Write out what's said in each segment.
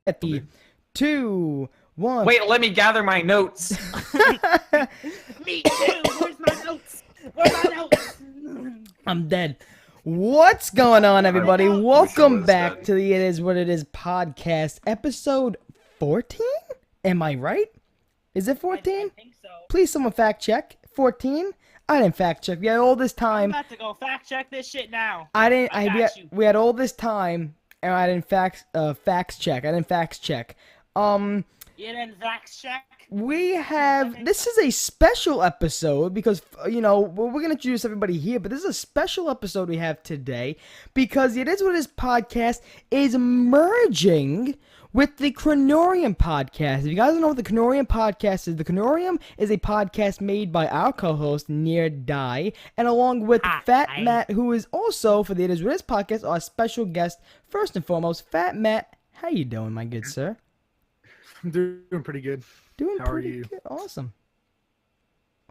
3, 2, 1. Wait, let me gather my notes. Me too. Where's my notes? Where's my notes? I'm dead. What's going on, everybody? I Welcome was back dead. to the It Is What It Is podcast, episode 14? Am I right? Is it 14? I think so. Please, someone fact check. 14? I didn't fact check. We had all this I'm time. about to go fact check this shit now. I didn't. I we, got had, you. we had all this time, and I didn't fact check. I didn't fact check. You didn't fact check? We have, this is a special episode because, you know, we're going to introduce everybody here, but this is a special episode we have today because It Is What It Is podcast is merging with the Cronorium podcast. If you guys don't know what the Cronorium podcast is, the Cronorium is a podcast made by our co-host, Near Die, and along with Fat Matt, who is also, for the It Is What It Is podcast, our special guest. First and foremost, Fat Matt, how you doing, my good sir? I'm doing pretty good. Doing How are pretty you? good. Awesome.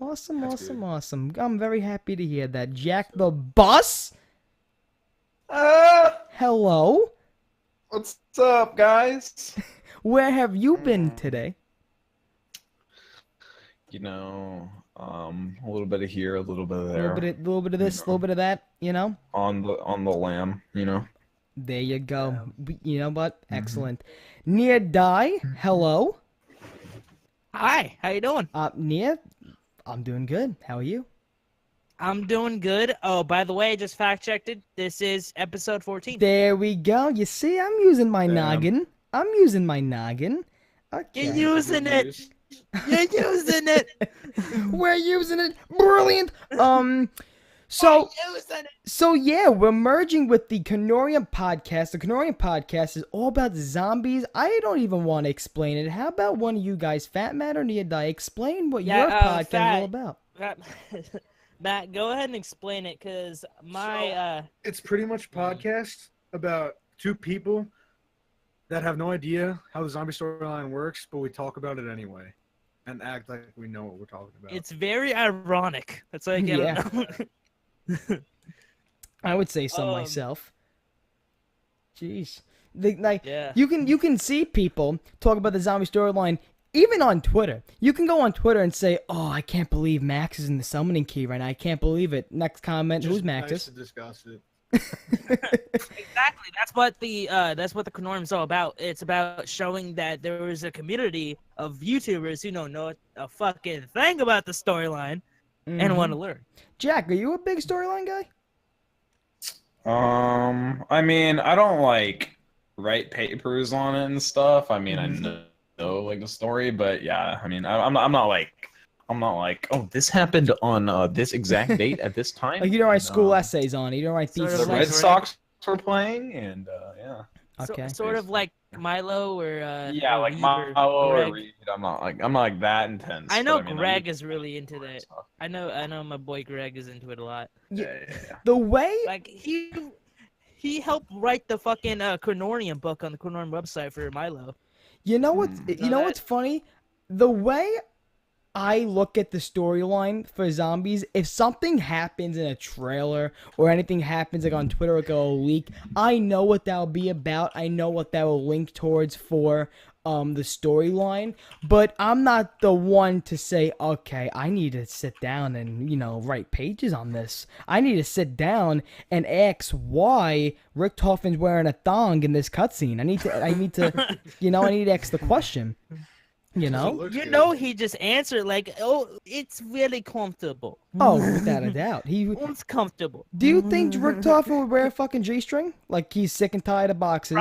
That's Awesome. I'm very happy to hear that. Jack the Boss, Uh, hello. what's up, guys? Where have you been today? You know, a little bit of here, a little bit of A there. little bit of this, a little bit of that, you know? On the lamb, you know. There you go. You know what? Excellent. Near Die, hello. Hi, how you doing? Near, I'm doing good. How are you? I'm doing good. Oh, by the way, I just fact checked it. This is episode 14. There we go. You see, I'm using my Damn. noggin. Okay. You're using it. You're using it. We're using it. Brilliant. So Using it. So yeah, we're merging with the Cronorium podcast. The Cronorium podcast is all about zombies. I don't even want to explain it. How about one of you guys, Fat Matt or Nia Die, explain what your podcast is all about? Matt, go ahead and explain it, because my It's pretty much a podcast about two people that have no idea how the zombie storyline works, but we talk about it anyway and act like we know what we're talking about. it's very ironic. That's all I get. Yeah. I would say so myself. Jeez. Yeah. You can see people talk about the zombie storyline even on Twitter. You can go on Twitter and say, "Oh, I can't believe Max is in the summoning key right now. I can't believe it." Next comment, Just who's nice Maxis? to discuss it. Exactly. That's what the Cronorium is all about. It's about showing that there is a community of YouTubers who don't know a fucking thing about the storyline and want to learn. Jack, are you a big storyline guy? I mean, I don't like write papers on it and stuff. I mean, I know like the story, but yeah, I mean, I'm not like, oh, this happened on this exact date at this time. Like you don't write And, school essays on it. You don't write Sort theses. of The like- Red Sox were playing, and yeah. Okay. Sort of like Milo or Yeah, or like Reed or Milo or Greg. Reed. I'm not like that intense. I know but, mean, Greg I is really into that. I know my boy Greg is into it a lot. Yeah. The way Like he helped write the fucking Cronorium book on the Cronorium website for Milo. you know what's funny? The way I look at the storyline for zombies, if something happens in a trailer or anything happens like on Twitter like a leak, I know what that'll be about. I know what that will link towards for the storyline, but I'm not the one to say, okay, I need to sit down and, you know, write pages on this. I need to sit down and ask why Rick Toffin's wearing a thong in this cutscene. I need to, you know, I need to ask the question. You know? Looks You good. know, he just answered like, "Oh, it's really comfortable. Oh, without a doubt. It's comfortable." Do you think Rick Toffin would wear a fucking G-string? Like he's sick and tired of boxes?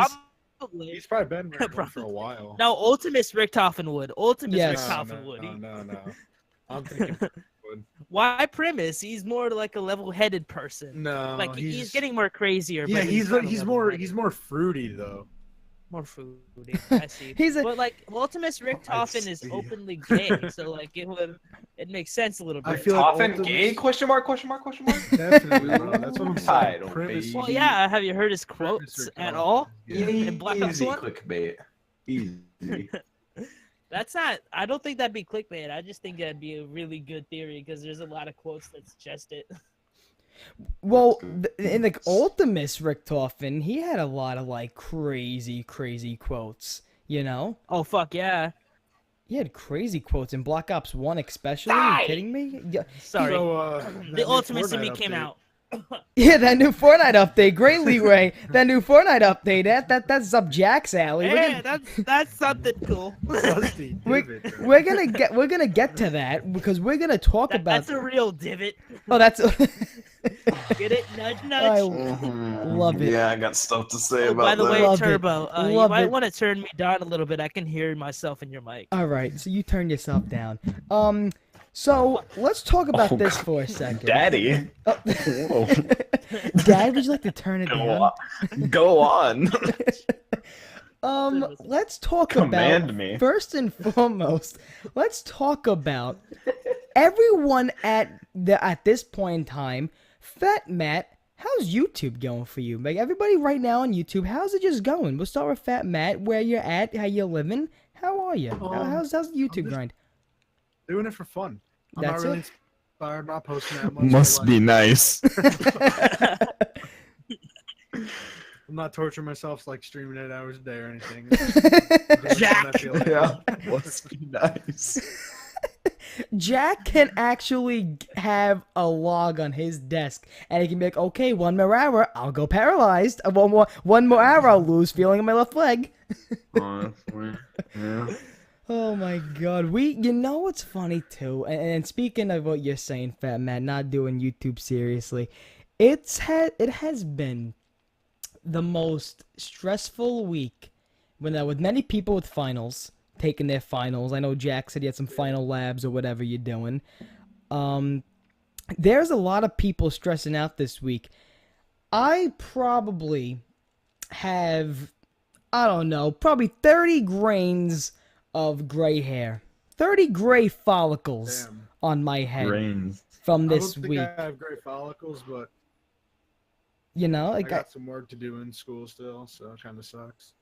Probably. He's probably been wearing one for a while. No, Ultimus Rick Toffin would. Ultimus Yes. Rick Toffin would. No. I'm thinking would. Why Primus? He's more like a level-headed person. No, Like he's getting more crazier. Yeah, but he's not more level-headed. fruity though. More foodie. I see. He's a- But like Ultimus Rick I Toffin is see. openly gay, so like it makes sense a little bit. I feel like Toffin Ultimus- gay? Question mark? Definitely, bro. That's what I'm Title, saying. Primus- Well, yeah. Have you heard his quotes Rick at Toffin. all? Yeah. In Black Ops Easy 1? clickbait. Easy. That's not. I don't think that'd be clickbait. I just think that'd be a really good theory because there's a lot of quotes that suggest it. Well, in the Ultimus Rick Toffin, he had a lot of like crazy quotes. You know? Oh fuck yeah. He had crazy quotes in Black Ops 1 especially. Are you kidding me? Yeah, Sorry. So, The Ultimate Simi came out. yeah, that new Fortnite update. Great leeway. That new Fortnite update. That's up Jack's alley. Yeah, that's something cool. Dusty We're, divot, bro. we're gonna get to that because we're gonna talk about. That's a real divot. Oh, that's. Get it? Nudge, I nudge. love it. Yeah, I got stuff to say Oh, about by the that. way, Love it. Turbo, you Love might it. want to turn me down a little bit. I can hear myself in your mic. All right, so you turn yourself down. So let's talk about this for a second. Daddy. Oh. Whoa. Dad, would you like to turn it Go down? on. Go on. Let's talk Command about me. first and foremost. Let's talk about everyone at this point in time. Fat Matt, how's YouTube going for you? Like everybody right now on YouTube, how's it just going? We'll start with Fat Matt. Where you're at, how you living? How are you? How's the YouTube grind? Doing it for fun. I'm That's not really it? inspired. I'm not posting that much. Must be nice. I'm not torturing myself like streaming 8 hours a day or anything. Just Jack. when I feel like it. Yeah. Must be nice. Jack can actually have a log on his desk, and he can be like, "Okay, 1 more hour, I'll go paralyzed. One more hour, I'll lose feeling in my left leg." Honestly. Yeah. Oh my God, you know what's funny too, and speaking of what you're saying, Fat Matt, not doing YouTube seriously, it has been the most stressful week with many people with finals. Taking their finals. I know Jack said he had some final labs or whatever you're doing. There's a lot of people stressing out this week. I probably have, I don't know, probably 30 grains of gray hair. 30 gray follicles Damn. on my head Brains. from I this don't think week. I have great follicles, but You know, I like got some work to do in school still, so it kind of sucks.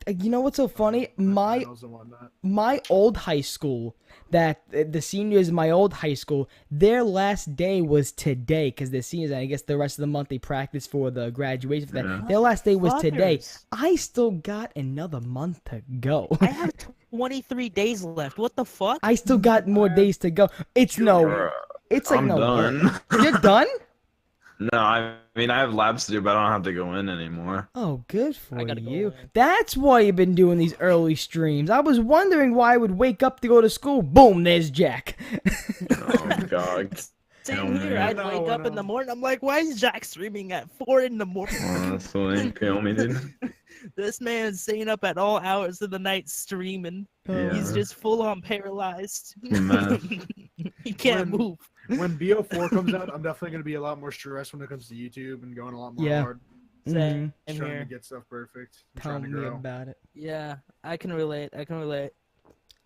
you know what's so funny? My finals and whatnot. my old high school, that the seniors in my old high school, their last day was today because they're seniors, and I guess the rest of the month they practice for the graduation. For that. Yeah. Their last day was today. Fuckers. I still got another month to go. I have 23 days left. What the fuck? I still got more days to go. It's Bruh, it's like I'm no. done. You're done? No, I mean I have labs to do, but I don't have to go in anymore. Oh, good for I gotta go you. in. That's why you've been doing these early streams. I was wondering why I would wake up to go to school. Boom, there's Jack. Oh God. Tell Same me. here. I'd No, wake up in no. the morning. I'm like, why is Jack streaming at 4 in the morning? Honestly, kill me, dude. This man's staying up at all hours of the night streaming. Yeah. He's just full on paralyzed. Man. He can't When- move. When BO4 comes out, I'm definitely going to be a lot more stressed when it comes to YouTube and going a lot more Yeah. hard. Same Just trying here. to get stuff perfect. I'm Tell trying to me grow. about it. Yeah, I can relate. I can relate.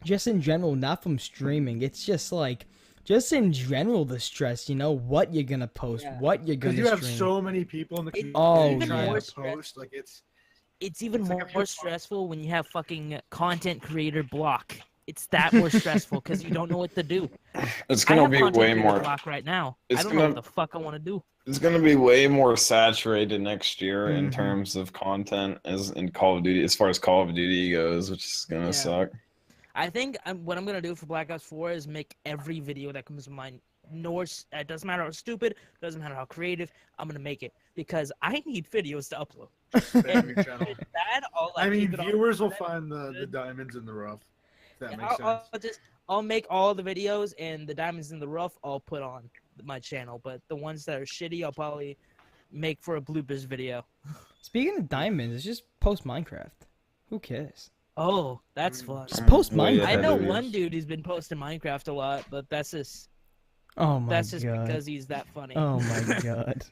Just in general, not from streaming. It's just like, just in general, the stress. You know what you're gonna post, Yeah. what you're Because gonna you have stream. so many people in the community Oh, trying yeah. to post. Like It's even It's like more, a pure- stressful when you have fucking content creator block. It's that more stressful because you don't know what to do. It's I gonna have be content way creator more. block right now. It's I don't know gonna- what the fuck I want to do. It's gonna be way more saturated next year in Mhm. terms of content as in Call of Duty, as far as Call of Duty goes, which is gonna Yeah. suck. I think what I'm gonna do for Black Ops 4 is make every video that comes to mind. It doesn't matter how stupid, doesn't matter how creative. I'm gonna make it because I need videos to upload. spam your channel. If it's bad, I mean, keep it on viewers will internet. find the Good. diamonds in the rough. If that Yeah, makes sense. I'll make all the videos and the diamonds in the rough I'll put on my channel, but the ones that are shitty I'll probably make for a bloopers video. Speaking of diamonds, it's just post Minecraft. Who cares? Oh, that's fun. Just post Way Minecraft. I ahead know of you. one dude who's been posting Minecraft a lot, but that's just Oh my god. because he's that funny. Oh my god.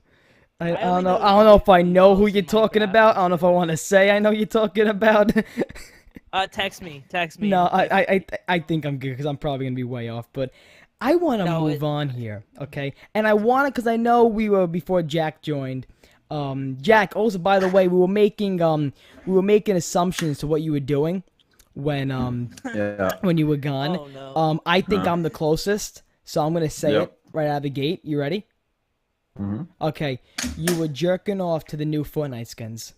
I I don't only know. know I don't know if I one know who post you're talking Minecraft. about. I don't know if I want to say I know you're talking about. Text me. Text me. No, I think I'm good because I'm probably gonna be way off. But I want to No, move on here, okay? And I want to because I know we were before Jack joined. Jack. Also, by the way, we were making assumptions to what you were doing when Yeah. when you were gone. Oh no. I think No. I'm the closest, so I'm gonna say Yep. it right out of the gate. You ready? Mhm. Okay. You were jerking off to the new Fortnite skins.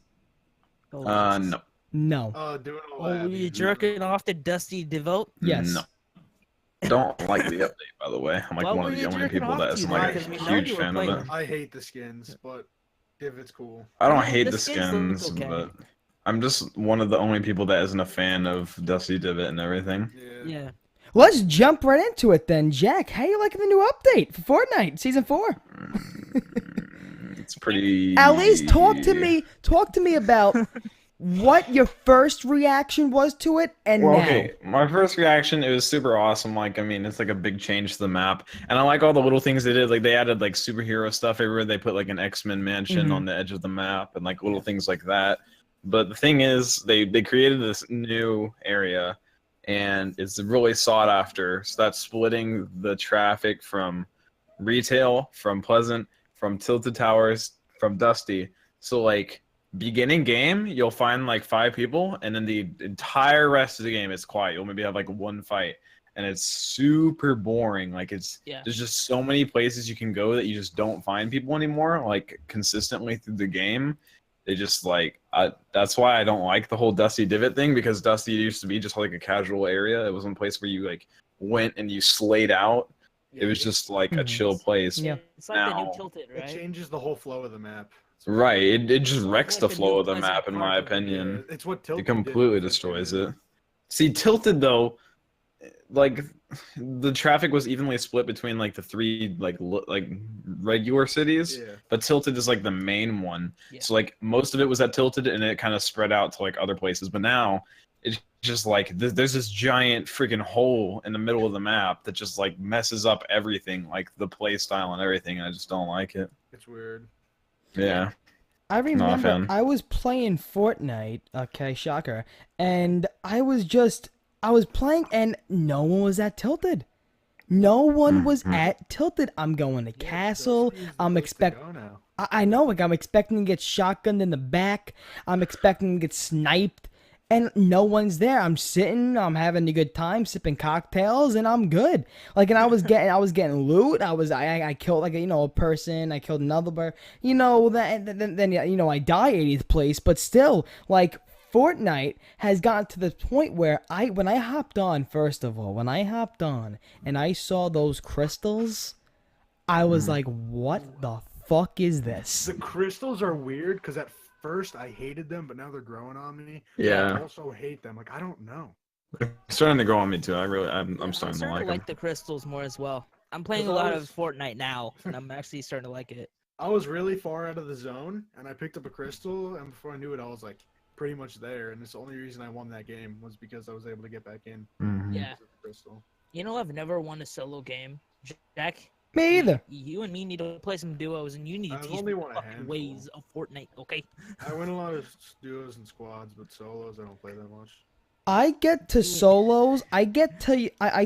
Oh, No. No. Doing a Oh, lab. you jerking off to Dusty Devote? Yes. No. Don't like the update, by the way. I'm like What one were of the you only jerking people off that to isn't then? like a 'Cause we know huge you were fan of playing. it. I hate the skins, but Divot's cool. I don't I mean, hate the the skins look skins, okay. but I'm just one of the only people that isn't a fan of Dusty Divot and everything. Yeah. Yeah. Let's jump right into it then, Jack. How you liking the new update for Fortnite Season 4? It's pretty. At least talk to me. Talk to me about what your first reaction was to it, and Well, now. okay, my first reaction, it was super awesome. Like, I mean, it's like a big change to the map, and I like all the little things they did. Like, they added like superhero stuff everywhere. They put like an X-Men mansion on the edge of the map, and like little things like that. But the thing is, they created this new area, and it's really sought after. So that's splitting the traffic from retail, from Pleasant, from Tilted Towers, from Dusty. So like beginning game, you'll find like 5 people, and then the entire rest of the game is quiet. You'll maybe have like one fight, and it's super boring. Like there's just so many places you can go that you just don't find people anymore, like consistently through the game. They just like that's why I don't like the whole Dusty Divot thing, because Dusty used to be just like a casual area. It wasn't a place where you like went and you slayed out. It was just like a chill place. Yeah. It's like the new Now- Tilted, It right? changes the whole flow of the map. Right. It just wrecks like the the flow new of the Pleasant map, in my Park. opinion. Yeah, it's what Tilted It completely did. destroys it. See, Tilted though, like the traffic was evenly split between like the 3 like regular cities, Yeah. but Tilted is like the main one. Yeah. So like most of it was at Tilted, and it kind of spread out to like other places. But now it's just like there's this giant freaking hole in the middle of the map that just like messes up everything, like the play style and everything. And I just don't like it. It's weird. Yeah. I remember fan. I was playing Fortnite, okay, shocker, and I was playing and no one was at Tilted. No one was at Tilted. I'm going to Castle. I'm expecting. I know, like I'm expecting to get shotgunned in the back. I'm expecting to get sniped, and no one's there. I'm sitting. I'm having a good time, sipping cocktails, and I'm good. Like, and I was getting loot. I killed like a person. I killed another bird. Then I die 80th place, but still, like. Fortnite has gotten to the point where when I hopped on and I saw those crystals, I was like, what the fuck is this? The crystals are weird because at first I hated them, but now they're growing on me. Yeah. I also hate them. Like, I don't know. They're starting to grow on me too. I'm starting to like them. the crystals more as well. I'm playing a lot of Fortnite now, and I'm actually starting to like it. I was really far out of the zone, and I picked up a crystal, and before I knew it, I was like pretty much there. And it's the only reason I won that game was because I was able to get back in. Yeah. Because of the crystal. You know, I've never won a solo game. Jack, Me either. you and me need to play some duos, and you need to I've teach only me won a fucking handful. ways of Fortnite, okay? I win a lot of duos and squads, but solos I don't play that much. I get to solos. I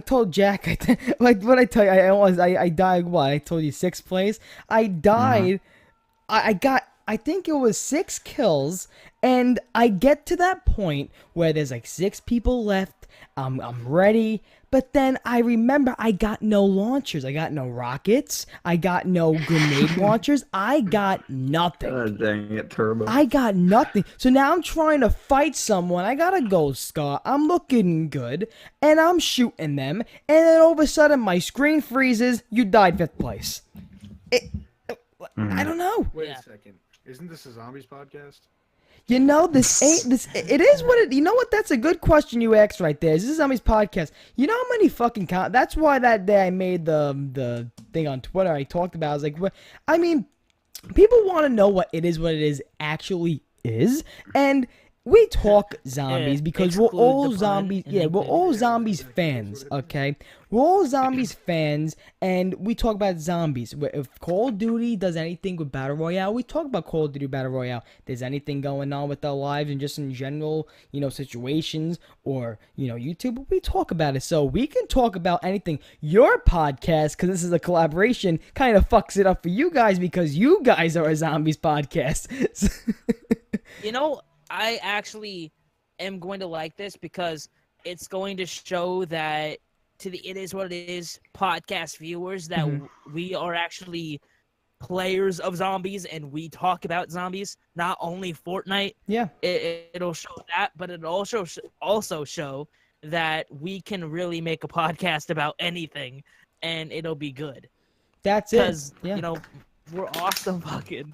told Jack. Like what I tell you. I died. What I told you, 6th place. I died. I got. I think it was 6 kills, and I get to that point where there's like 6 people left. I'm ready, but then I remember I got no launchers. I got no rockets. I got no grenade launchers. I got nothing. God dang it, Turbo. I got nothing. So now I'm trying to fight someone. I got a gold scar. I'm looking good, and I'm shooting them, and then all of a sudden my screen freezes. You died 5th place. I don't know. Wait Yeah. a second. Isn't this a zombies podcast? You know, this ain't this. It is what it. You know what? That's a good question you asked right there. This is Zombies podcast. You know how many fucking That's why that day I made the thing on Twitter. I talked about. I was like, I mean, people want to know what it is actually is, and we talk zombies because we're exclude all the pun zombies. and Yeah, then we're put all it. zombies fans. Okay, we're all zombies fans, and we talk about zombies. If Call of Duty does anything with Battle Royale, we talk about Call of Duty Battle Royale. If there's anything going on with our lives and just in general, situations or YouTube, we talk about it. So we can talk about anything. Your podcast, because this is a collaboration, kind of fucks it up for you guys because you guys are a zombies podcast. You know, I actually am going to like this because it's going to show that to the It Is What It Is podcast viewers that we are actually players of zombies and we talk about zombies, not only Fortnite. Yeah. It'll show that, but it'll also show that we can really make a podcast about anything and it'll be good. That's it. Because, Yeah. you know, we're awesome fucking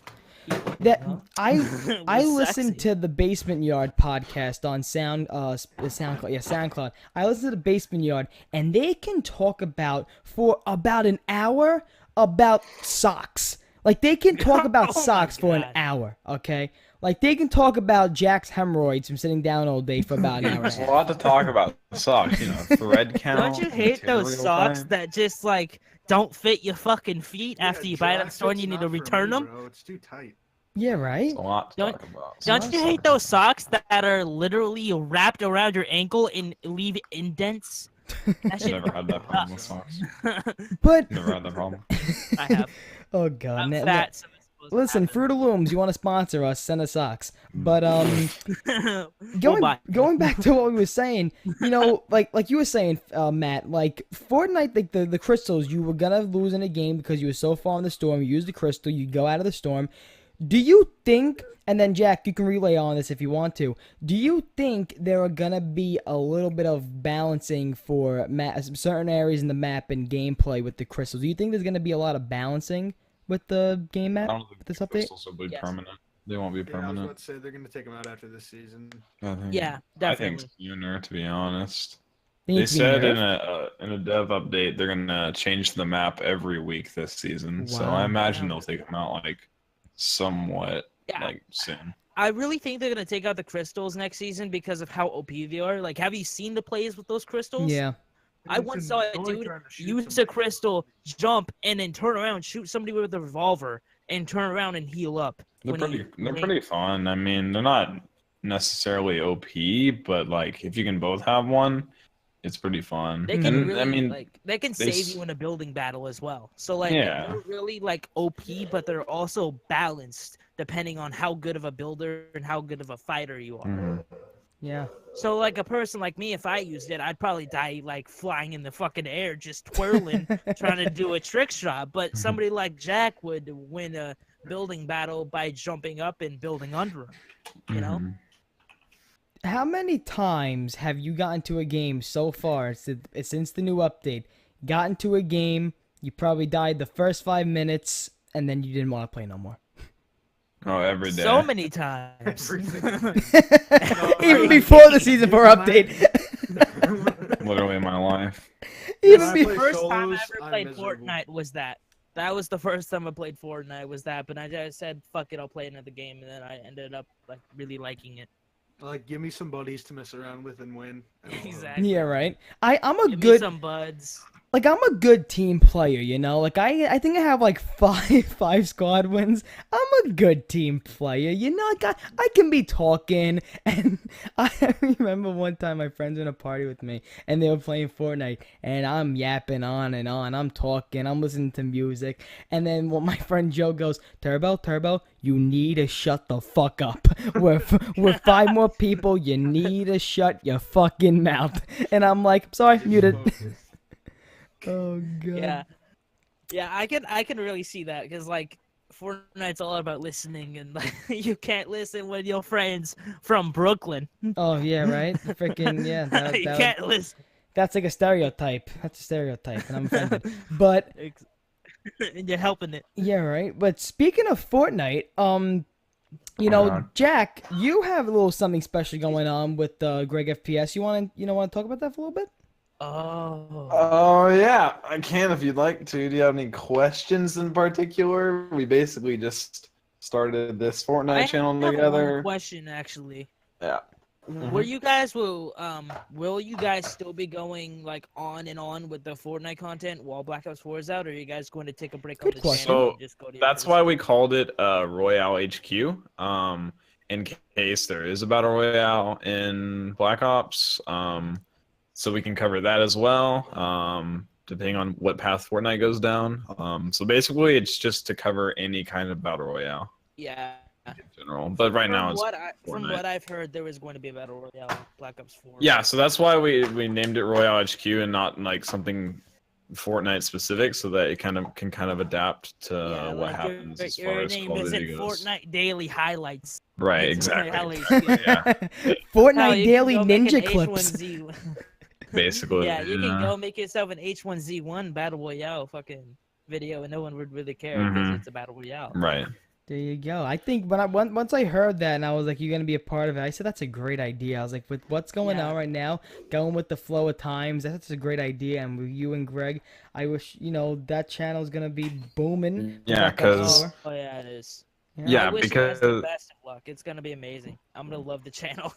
people. That you know? I We're listened sexy. to the Basement Yard podcast on SoundCloud. I listened to the Basement Yard, and they can talk about for about an hour about socks. Like they can talk about Oh my socks for an God. hour. Okay. Like they can talk about Jack's hemorrhoids from sitting down all day for about an hour and a There's a half. lot to talk about. Socks, you know, thread count. Don't you hate those material socks type. that just like don't fit your fucking feet after you buy it at the dry store and you fit's need to not for return me, them? Bro. It's too tight. Yeah. Right. It's a lot to Don't- talk about. Don't you hate those socks that are literally wrapped around your ankle and leave indents? That shit. Never had that problem with socks. But Never had that problem. I have. oh god. I'm man, fat. So it's supposed to Listen, happen. Fruit of Looms, you want to sponsor us? Send us socks. But We'll going buy. going back to what we were saying, you know, like you were saying, Matt, like Fortnite, like the crystals, you were gonna lose in a game because you were so far in the storm. You used the crystal, you go out of the storm. Do you think? And then Jack, you can relay on this if you want to. Do you think there are gonna be a little bit of balancing for certain areas in the map and gameplay with the crystals? Do you think there's gonna be a lot of balancing with the game I map don't think with this the update? crystals will be Yes. permanent. They won't be Yeah, I was permanent. about to say they're gonna take them out after this season. I think, Yeah, I think definitely. sooner, to be honest. They need They to be said nerfed? in a dev update they're gonna change the map every week this season. So Wow. I imagine they'll take them out like somewhat Yeah. like soon. I really think they're gonna take out the crystals next season because of how OP they are. Like, have you seen the plays with those crystals? Yeah. I once saw a dude use a crystal, jump, and then turn around, shoot somebody with a revolver, and turn around and heal up. They're when he- pretty they're when he- pretty fun. I mean, they're not necessarily OP, but like if you can both have one, it's pretty fun. They can and really I mean, like they can they save s- you in a building battle as well. So like Yeah. they're really like OP, but they're also balanced depending on how good of a builder and how good of a fighter you are. mhm. Yeah. So like a person like me, if I used it, I'd probably die like flying in the fucking air, just twirling, trying to do a trick shot. But somebody like Jack would win a building battle by jumping up and building under him. You know? Mhm. How many times have you gotten to a game so far since the new update? Gotten to a game, you probably died the first 5 minutes, and then you didn't want to play no more. Oh, every day. So many times. Even before the season 4 update. Literally my life. Even I be- play First time I solos, ever I'm played miserable. Fortnite was that. That was the first time I played Fortnite was that, but I just said fuck it, I'll play another game, and then I ended up like really liking it. Like, give me some buddies to mess around with and win. Exactly. yeah, right. I'm a Give me good some buds. like I'm a good team player, you know. Like I think I have like five squad wins. I'm a good team player, you know. Like I can be talking, and I remember one time my friends were in a party with me, and they were playing Fortnite, and I'm yapping on and on. I'm talking, I'm listening to music, and then my friend Joe goes, Turbo, you need to shut the fuck up. With 5 more people, you need to shut your fucking mouth. And I'm like, sorry, muted. Oh god. Yeah, yeah, I can really see that because like Fortnite's all about listening, and like, you can't listen when your friends from Brooklyn. Oh yeah, right. Freaking yeah. You can't listen. That's like a stereotype. That's a stereotype, and I'm offended. But And you're helping it. yeah, right. But speaking of Fortnite, you know, on. Jack, you have a little something special going on with Greg FPS. You want to talk about that for a little bit? Oh. Oh yeah, I can if you'd like to. Do you have any questions in particular? We basically just started this Fortnite channel have one together. question actually. Yeah. Will you guys still be going like on and on with the Fortnite content while Black Ops 4 is out, or are you guys going to take a break Good on the question. channel So, and just go to your That's first- why we called it Royale HQ. In case there is a battle royale in Black Ops, so we can cover that as well. Depending on what path Fortnite goes down. So basically, it's just to cover any kind of battle royale Yeah. in general. But right now, it's From Fortnite. what I've heard, there was going to be a battle royale in Black Ops 4. yeah. So that's why we named it Royale HQ and not like something Fortnite specific, so that it can adapt to Yeah, what like happens as far your as name Call of isn't Duty goes. Fortnite Daily Highlights. Right, It's exactly. yeah. Yeah, Hell, Fortnite you can daily go make an ninja clips. H1Z. basically. Yeah, you can Yeah. go make yourself an H1Z1 battle royale fucking video, and no one would really care because Mhm. it's a battle royale. Right. There you go. I think once I heard that and I was like, "You're gonna be a part of it," I said that's a great idea. I was like, with what's going Yeah. on right now, going with the flow of times, that's a great idea. And with you and Greg, I wish that channel's gonna be booming. Yeah, Black Ops because 4. Oh yeah, it is. I yeah, wish you guys the because best of luck. It's gonna be amazing. I'm gonna love the channel.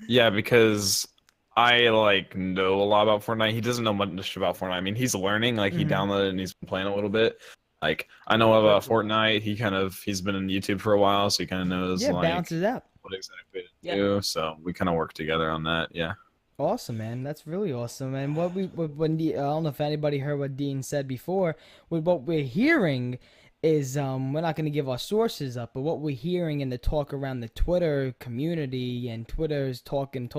yeah, because I like know a lot about Fortnite. He doesn't know much about Fortnite. I mean, he's learning. Like he Mhm. downloaded and he's been playing a little bit. Like I know about Fortnite. He's been in YouTube for a while, so he kind of knows Yeah, like balances out. what exactly to Yeah. do. So we kind of work together on that. Yeah. Awesome, man. That's really awesome. And I don't know if anybody heard what Dean said before. What we're hearing is we're not going to give our sources up, but what we're hearing in the talk around the Twitter community and Twitter's talking,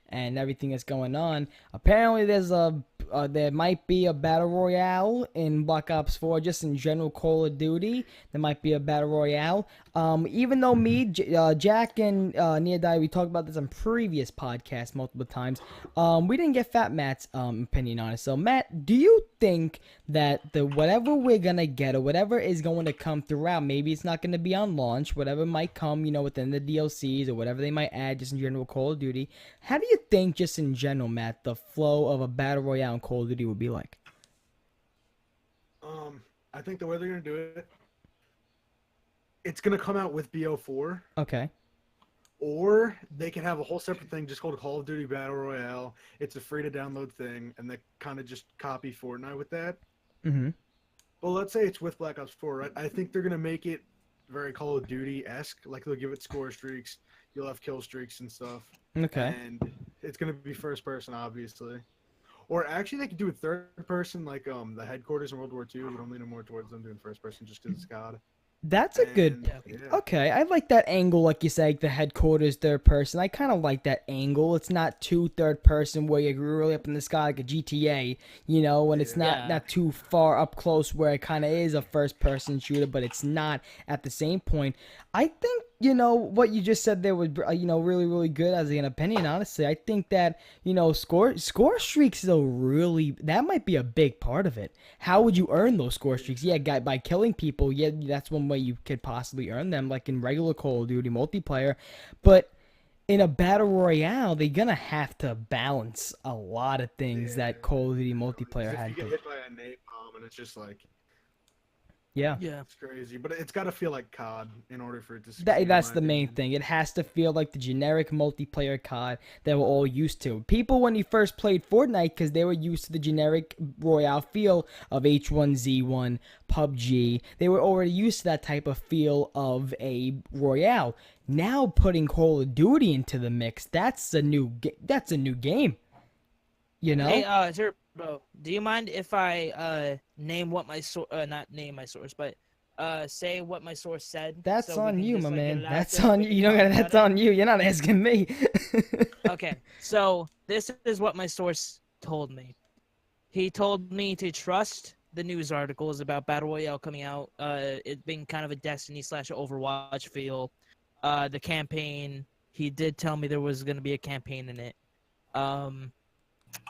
and everything that's going on. Apparently, there might be a battle royale in Black Ops 4, just in general Call of Duty. There might be a battle royale. Even though Jack and Neodai, we talked about this on previous podcasts multiple times. We didn't get Fat Matt's opinion on it. So Matt, do you think that whatever we're gonna get or whatever is going to come throughout, maybe it's not gonna be on launch, whatever might come, within the DLCs or whatever they might add just in general Call of Duty, how do you think just in general, Matt, the flow of a battle royale in Call of Duty would be like? I think the way they're gonna do it, it's gonna come out with BO4, Okay. or they can have a whole separate thing just called Call of Duty Battle Royale. It's a free to download thing, and they kind of just copy Fortnite with that. Mm-hmm. Well, let's say it's with Black Ops 4, right? I think they're gonna make it very Call of Duty-esque. Like they'll give it score streaks, you'll have kill streaks and stuff. Okay. And it's gonna be first person, obviously. Or actually, they could do it third person, like the headquarters in World War II. But I'm leaning more towards them doing first person just because it's COD. That's a good. And, yeah. Okay, I like that angle, like you say, the headquarters third person. I kind of like that angle. It's not too third person where you're really up in the sky like a GTA, and it's not too far up close where it kind of is a first person shooter, but it's not at the same point. I think what you just said there was really really good as an opinion. Honestly, I think that score streaks though really that might be a big part of it. How would you earn those score streaks? Yeah, by killing people. Yeah, that's one way you could possibly earn them, like in regular Call of Duty multiplayer. But in a battle royale, they're gonna have to balance a lot of things that Call of Duty multiplayer If had you get to. hit by a napalm and it's just like Yeah. Yeah. it's crazy, but it's got to feel like COD in order for it to succeed. That's in the my main opinion. thing. It has to feel like the generic multiplayer COD that we're all used to. People, when you first played Fortnite, because they were used to the generic Royale feel of H1Z1, PUBG, they were already used to that type of feel of a Royale. Now putting Call of Duty into the mix, that's a new game. Hey, Turbo, do you mind if I name what my source? Not name my source, but say what my source said. That's so we on can you, just, my like, get man. it out That's there and on we you. can You don't talk got. That's about it? on you. You're not asking me. Okay, so this is what my source told me. He told me to trust the news articles about Battle Royale coming out, it being kind of a Destiny / Overwatch feel. The campaign, he did tell me there was going to be a campaign in it.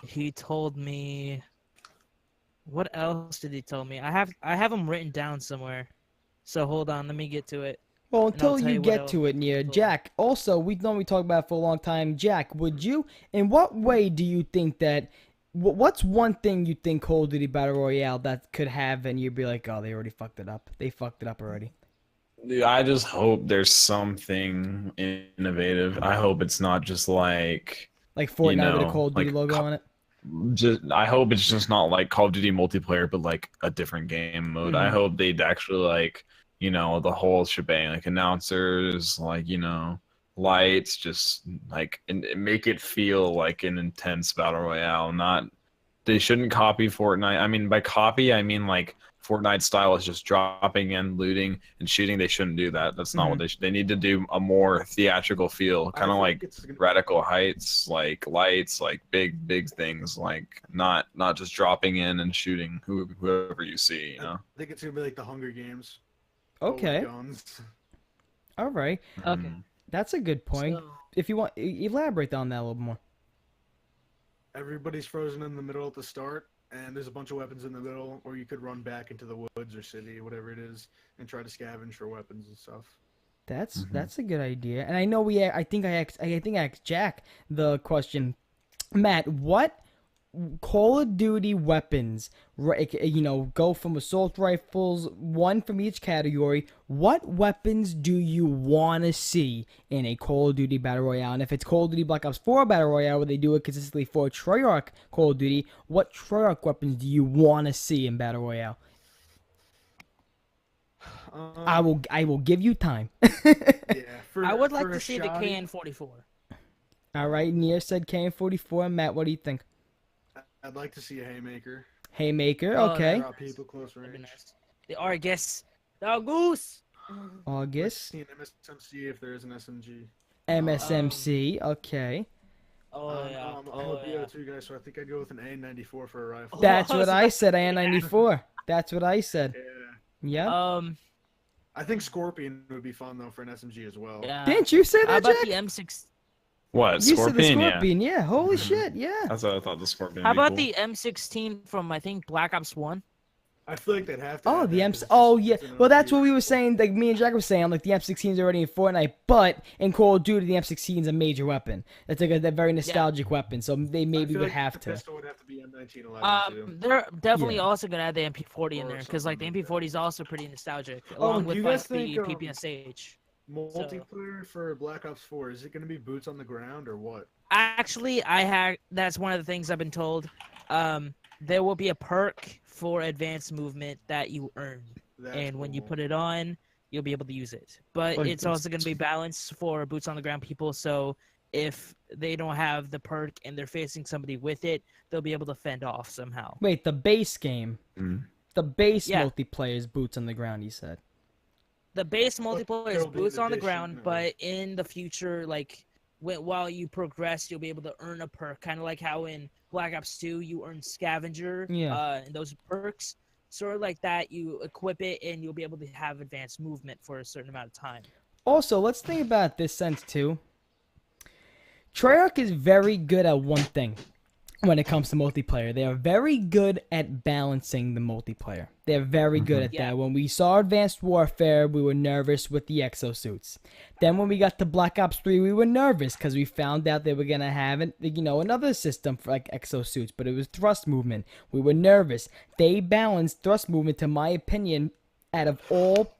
He told me, what else did he tell me? I have them written down somewhere. So hold on, let me get to it. Well, And I'll until tell you you what get else to it, Nia, he told me. Jack. Also, we know we talked about it for a long time. Jack, in what way do you think that? What's one thing you think Call of Duty Battle Royale that could have, and you'd be like, oh, they already fucked it up. They fucked it up already. Dude, I just hope there's something innovative. I hope it's not just like Like Fortnite with a Call of Duty like logo on it. I hope it's just not like Call of Duty multiplayer, but like a different game mode. I Mhm. hope they'd actually like the whole shebang, like announcers, like lights, just like and make it feel like an intense battle royale. Not They shouldn't copy Fortnite. I mean, by copy, I mean like Fortnite style is just dropping in, looting, and shooting. They shouldn't do that. That's not what they should. They need to do a more theatrical feel, kind of like Radical Heights, like lights, like big things, like not just dropping in and shooting whoever you see. You know. I think it's gonna be like the Hunger Games. Okay. All right. Okay. That's a good point. So, If you want, elaborate on that a little more. Everybody's frozen in the middle at the start, and there's a bunch of weapons in the middle, or you could run back into the woods or city, whatever it is, and try to scavenge for weapons and stuff. That's a good idea. And I know I think I asked Jack the question, Matt, what Call of Duty weapons, go from assault rifles, one from each category. What weapons do you want to see in a Call of Duty Battle Royale? And if it's Call of Duty Black Ops 4 Battle Royale, where they do it consistently for Treyarch Call of Duty, what Treyarch weapons do you want to see in Battle Royale? I will give you time. I would like to see the KN-44. All right, Nier said KN-44. Matt, what do you think? I'd like to see a haymaker. Haymaker, Oh, okay. Drop people close range. Nice. The Argus. The Goose. August. See an MSMC if there is an SMG. MSMC, okay. Oh, yeah. I'm a BO2 guy, so I think I'd go with an A94 for a rifle. That's what I said, AN94. That's what I said. Yeah. Yep. I think Scorpion would be fun, though, for an SMG as well. Yeah. Didn't you say How that, about Jack? the M6? What, You Scorpion? said the Scorpion, yeah. Holy shit, yeah. That's what I thought the Scorpion. How would be about cool. the M16 from, I think, Black Ops 1? I feel like they'd have to. Oh, have the that M. 'cause it's Oh, just- yeah. it's an Well, that's OG. what we were saying. Like me and Jack were saying. Like the M16 is already in Fortnite, but in Call of Duty, the M16 is a major weapon. It's like a very nostalgic weapon. So they I maybe feel would like have the to. pistol would have to be M1911 too. They're definitely Yeah. also gonna add the MP40 in Or there because like the something like MP40 is also pretty nostalgic, do along with you like guys the think, PPSH. Multiplayer for Black Ops 4, is it going to be boots on the ground or what? Actually, that's one of the things I've been told. There will be a perk for advanced movement that you earn, That's and when you cool. put it on, you'll be able to use it. But Like it's also going to be balanced for boots on the ground people. So if they don't have the perk and they're facing somebody with it, they'll be able to fend off somehow. Wait, the base game, Mm. the base Yeah. multiplayer is boots on the ground. You said. The base multiplayer is there'll be boots an on the addition, ground, or- but in the future, like while you progress, you'll be able to earn a perk, kind of like how in Black Ops 2 you earn Scavenger, Yeah. and those perks. Sort of like that, you equip it and you'll be able to have advanced movement for a certain amount of time. Also, let's think about this sense too. Treyarch is very good at one thing when it comes to multiplayer. They are very good at balancing the multiplayer. They're very good at Yeah. that. When we saw Advanced Warfare, we were nervous with the exosuits. Then when we got to Black Ops 3, we were nervous because we found out they were going to have another system for like exosuits, but it was thrust movement. We were nervous. They balanced thrust movement, to my opinion, out of all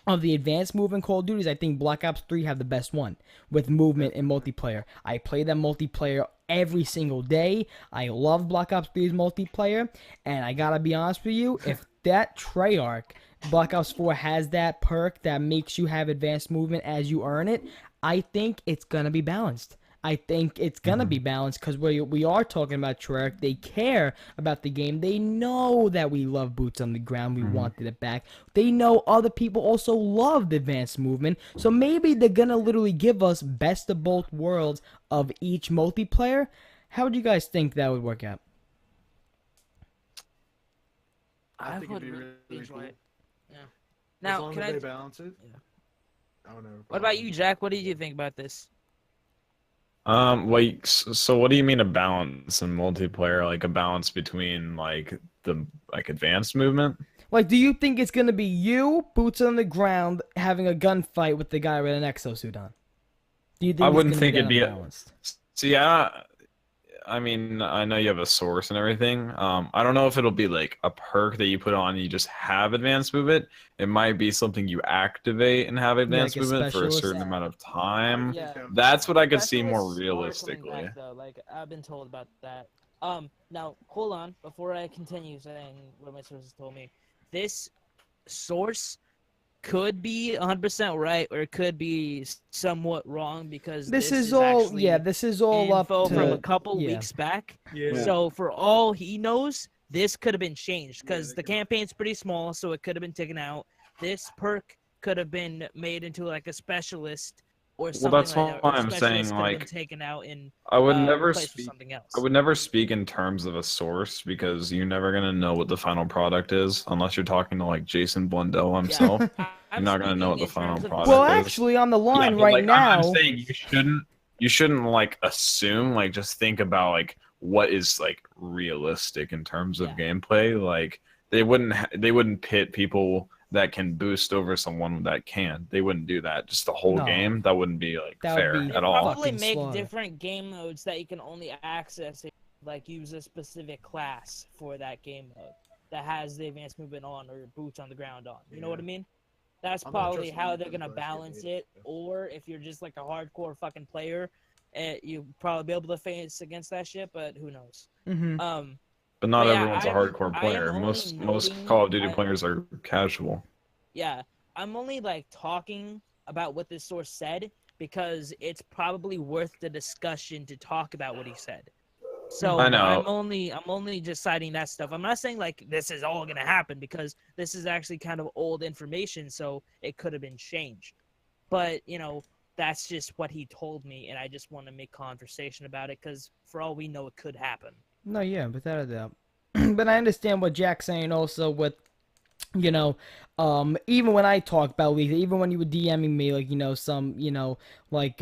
of the advanced movement Call of Duties, I think Black Ops 3 have the best one with movement and multiplayer. I play that multiplayer every single day. I love Black Ops 3's multiplayer, and I gotta be honest with you, if that Treyarch Black Ops 4 has that perk that makes you have advanced movement as you earn it, I think it's gonna be balanced. I think it's going to be balanced because we are talking about Treyarch. They care about the game. They know that we love boots on the ground. We wanted it back. They know other people also loved advanced movement. So maybe they're going to literally give us best of both worlds of each multiplayer. How would you guys think that would work out? I think would it'd be really really enjoy cool. it. Yeah. As Now, long can as I? they balance it. Yeah. I don't know. What about you, Jack? What did you think about this? Like, so what do you mean a balance in multiplayer? Like a balance between like the advanced movement? Like, do you think it's going to be you, boots on the ground, having a gunfight with the guy with an exosuit on? Do you think I it's wouldn't gonna think it'd that be unbalanced? See, I mean, I know you have a source and everything. I don't know if it'll be like a perk that you put on and you just have advanced movement. It might be something you activate and have advanced like a movement for a specialist? certain amount of time. Yeah. That's what I could see more Specialists are coming realistically. back, though. Like I've been told about that. Now hold on before I continue saying what my sources told me. This source could be 100% right, or it could be somewhat wrong because This is all, actually yeah, this is all up info to... from a couple yeah. weeks back. Yeah. So for all he knows, this could have been changed Yeah, because they the can- campaign's pretty small, so it could have been taken out. This perk could have been made into like a specialist or Well, something that's like that, why or I'm saying specialist could have been like taken out and I would never replaced with speak. something I else. would never speak in terms of a source because you're never gonna know what the final product is unless you're talking to like Jason Blundell himself. Yeah, You're I'm not gonna know speaking what the in final terms of product Well, is. actually, on the Yeah, line but right like I'm now. saying you shouldn't like assume, like just think about like what is like realistic in terms of Yeah. gameplay. Like they wouldn't pit people that can boost over someone that can. They wouldn't do that. Just the whole No. game. That wouldn't be like That would fair be They at all. probably fucking make slaughter. different game modes that you can only access if like use a specific class for that game mode that has the advanced movement on or boots on the ground on. You know what I mean? That's I'm not probably trusting how any they're gonna class getting balance made. it. Or if you're just like a hardcore fucking player, you probably be able to face against that shit. But who knows? Mm-hmm. But not But yeah, everyone's a hardcore I am player. only Most noting. Call of Duty players are casual. Yeah, I'm only like talking about what this source said because it's probably worth the discussion to talk about what he said. So I know. I'm only just citing that stuff. I'm not saying like this is all gonna happen because this is actually kind of old information, so it could have been changed. But you know, that's just what he told me, and I just want to make conversation about it because for all we know, it could happen. No, yeah, without a doubt. But I understand what Jack's saying also with, you know, even when I talk about leaks, even when you were DMing me, like, some, like,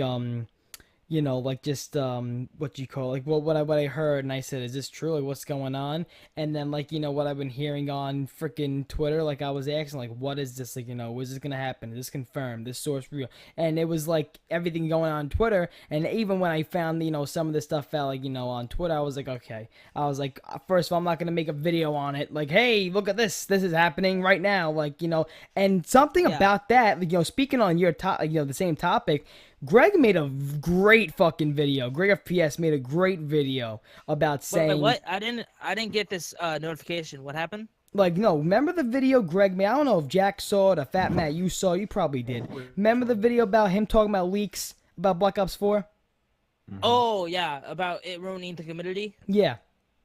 like just what you call, like, what I heard, and I said, is this true? Like, what's going on? And then, like, what I've been hearing on freaking Twitter, like, I was asking, like, what is this? Like, is this gonna happen? Is this confirmed? This source real? And it was like everything going on Twitter. And even when I found, some of this stuff out, like, on Twitter, I was like, okay. I was like, first of all, I'm not gonna make a video on it. Like, hey, look at this. This is happening right now. Like, and something Yeah. about that, like, speaking on your top, the same topic. Greg made a great fucking video. Greg FPS made a great video about saying, Wait, what? I didn't get this notification. What happened? like, no, remember the video Greg made? I don't know if Jack saw it or Fat Matt, you saw it. You probably did. Remember the video about him talking about leaks about Black Ops 4? Oh yeah, about it ruining the community. Yeah.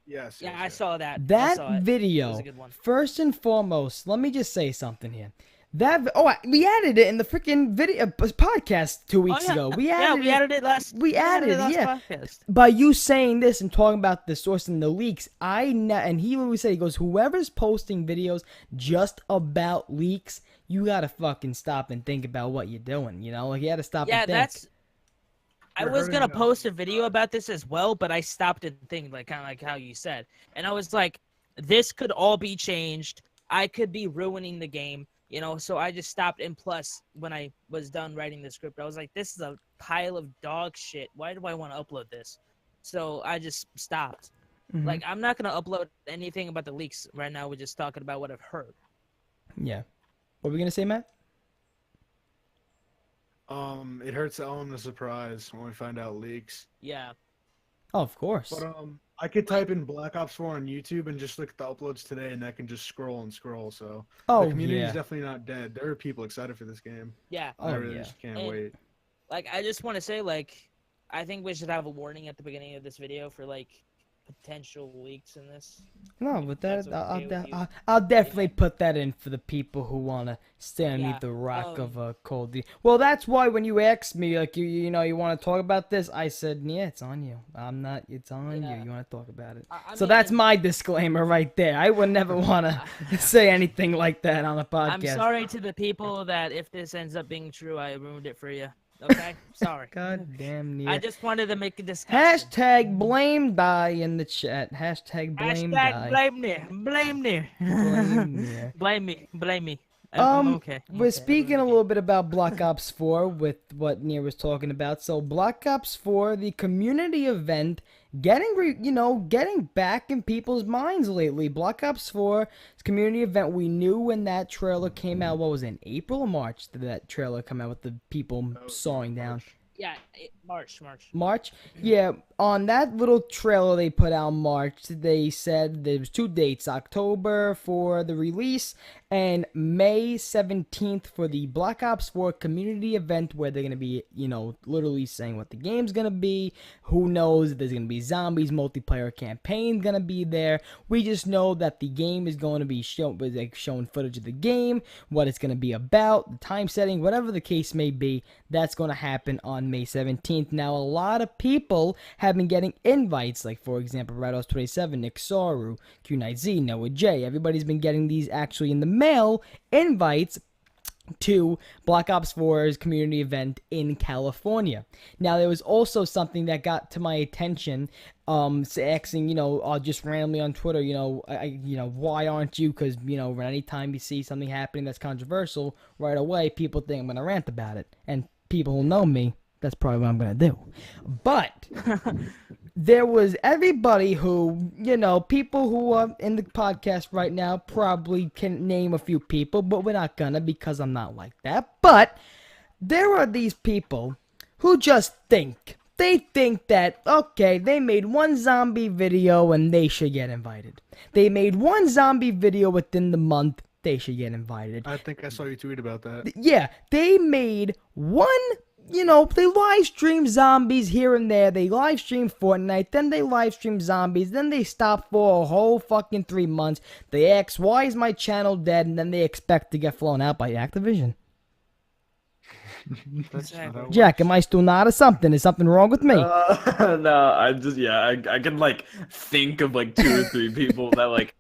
Yes. Yeah, yes, I yes. saw that. I That saw it. It video, was a good one. first and foremost, let me just say something here. We added it in the freaking video podcast 2 weeks yeah. ago. We Yeah, added we added it last. We added it, last yeah. podcast. By you saying this and talking about the source and the leaks, and he always said, he goes, whoever's posting videos just about leaks, you gotta fucking stop and think about what you're doing. Like, you gotta stop Yeah, and think. that's. I You're was hurting gonna them. post a video about this as well, but I stopped and think, like, kind of like how you said, and I was like, this could all be changed. I could be ruining the game, So I just stopped. And plus, when I was done writing the script, I was like, this is a pile of dog shit. Why do I want to upload this? So I just stopped. Mhm. Like, I'm not gonna upload anything about the leaks right now. We're just talking about what I've heard. Yeah. What were we gonna say, Matt? It hurts to own the surprise when we find out leaks. Yeah. Oh, of course. But I could type in Black Ops 4 on YouTube and just look at the uploads today, and I can just scroll and scroll. So Oh, the community yeah. is definitely not dead. There are people excited for this game. Yeah. Oh, I really yeah. just can't And- wait. Like, I just want to say, like, I think we should have a warning at the beginning of this video for, like, potential leaks in this. No, but That's that okay with you. I'll definitely put that in for the people who wanna stay underneath Yeah, the rock of um, Cold D. Well, that's why when you asked me, like, you want to talk about this, I said, yeah, it's on you. I'm not. It's on Yeah. you. You want to talk about it. I So that's mean, my disclaimer right there. I would never want to say anything like that on a I'm podcast. sorry to the people that if this ends up being true, I ruined it for you. Okay? Sorry. God damn near. I just wanted to make a discussion. Hashtag blame die in the chat. Hashtag blame Hashtag die. blame me. Blame me. Blame me. Blame me. Blame me. I'm okay. We're Okay, speaking a I'm okay. little bit about Black Ops 4 with what Nier was talking about. So Black Ops 4, the community event, getting back in people's minds lately. Black Ops 4 community event. We knew when that trailer came out. What was it, in April or March? Did that trailer come out with the people sawing down? Yeah, March. Yeah, on that little trailer they put out in March, they said there was 2 dates, October for the release and May 17th for the Black Ops 4 community event where they're going to be, literally saying what the game's going to be. Who knows if there's going to be zombies, multiplayer campaign going to be there. We just know that the game is going to be showing footage of the game, what it's going to be about, the time setting, whatever the case may be. That's going to happen on May 17th. Now, a lot of people have been getting invites, like, for example, Rados27, Nick Saru, Q9Z, Noah J. Everybody's been getting these actually in the mail, invites to Black Ops 4's community event in California. Now, there was also something that got to my attention, asking, just randomly on Twitter, why aren't you? Because, anytime you see something happening that's controversial, right away, people think I'm going to rant about it. And people who know me, that's probably what I'm going to do. But there was everybody who, people who are in the podcast right now probably can name a few people, but we're not going to because I'm not like that. But there are these people who just think. They think that, okay, they made one zombie video and they should get invited. They made one zombie video within the month, they should get invited. I think I saw you tweet about that. Yeah, they made one, they live stream zombies here and there. They live stream Fortnite, then they live stream zombies, then they stop for a whole fucking 3 months. They ask, why is my channel dead? And then they expect to get flown out by Activision. Jack, am I still not or something? Is something wrong with me? No, I can think of 2 or 3 people that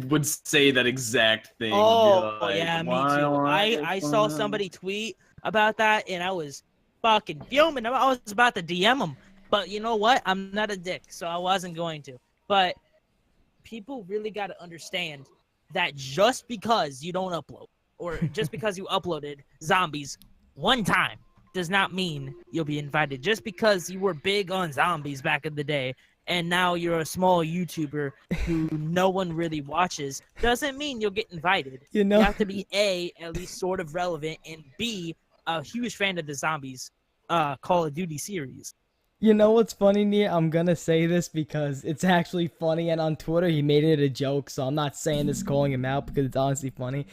would say that exact thing. Oh, yeah, me too. I saw somebody tweet about that, and I was fucking fuming. I was about to DM him, but you know what? I'm not a dick, so I wasn't going to. But people really got to understand that just because you don't upload, or just because you uploaded zombies one time, does not mean you'll be invited. Just because you were big on zombies back in the day, and now you're a small YouTuber who no one really watches, doesn't mean you'll get invited. You have to be A, at least sort of relevant, and B, a huge fan of the zombies Call of Duty series. You know what's funny, Nia? I'm gonna say this because it's actually funny, and on Twitter he made it a joke, so I'm not saying this calling him out because it's honestly funny.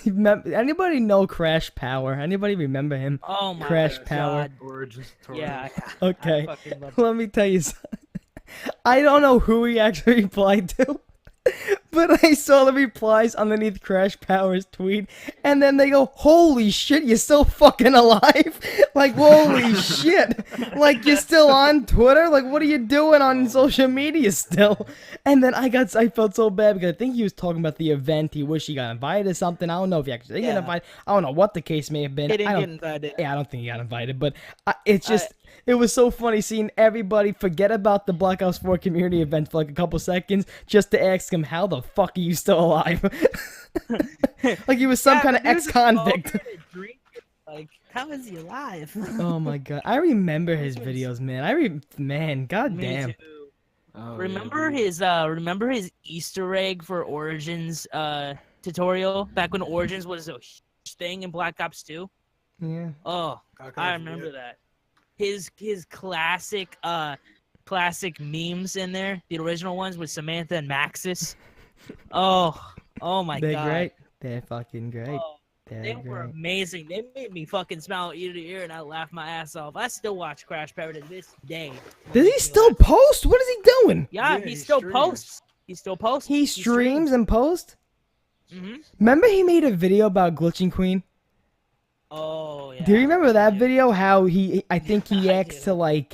Anybody know Crash Power? Anybody remember him? Oh my Crash Power. Origins Yeah. Okay. Let me tell you something. I don't know who he actually replied to, but I saw the replies underneath Crash Power's tweet, and then they go, holy shit, you're still fucking alive? Like, holy shit. Like, you're still on Twitter? Like, what are you doing on social media still? And then I felt so bad because I think he was talking about the event. He wished he got invited or something. I don't know if he actually did get invited. I don't know what the case may have been. He didn't get invited. Yeah, I don't think he got invited, but it's just... It was so funny seeing everybody forget about the Black Ops 4 community event for a couple seconds just to ask him, how the fuck are you still alive? Like he was some kind of ex-convict. How is he alive? Oh my god. I remember his videos, man. Man, goddamn. Oh, remember his Easter egg for Origins tutorial back when Origins was a huge thing in Black Ops 2? Yeah. Oh, I remember that. His classic memes in there, the original ones with Samantha and Maxis. Oh my god. They're great. They're fucking great. Oh, they were amazing. They made me fucking smile ear to ear, and I laughed my ass off. I still watch Crash Power to this day. Does he still post? What is he doing? Yeah, he still posts. He still posts. He streams and posts? Mm-hmm. Remember he made a video about Glitching Queen? Oh, yeah. Do you remember that video? How I think he asked to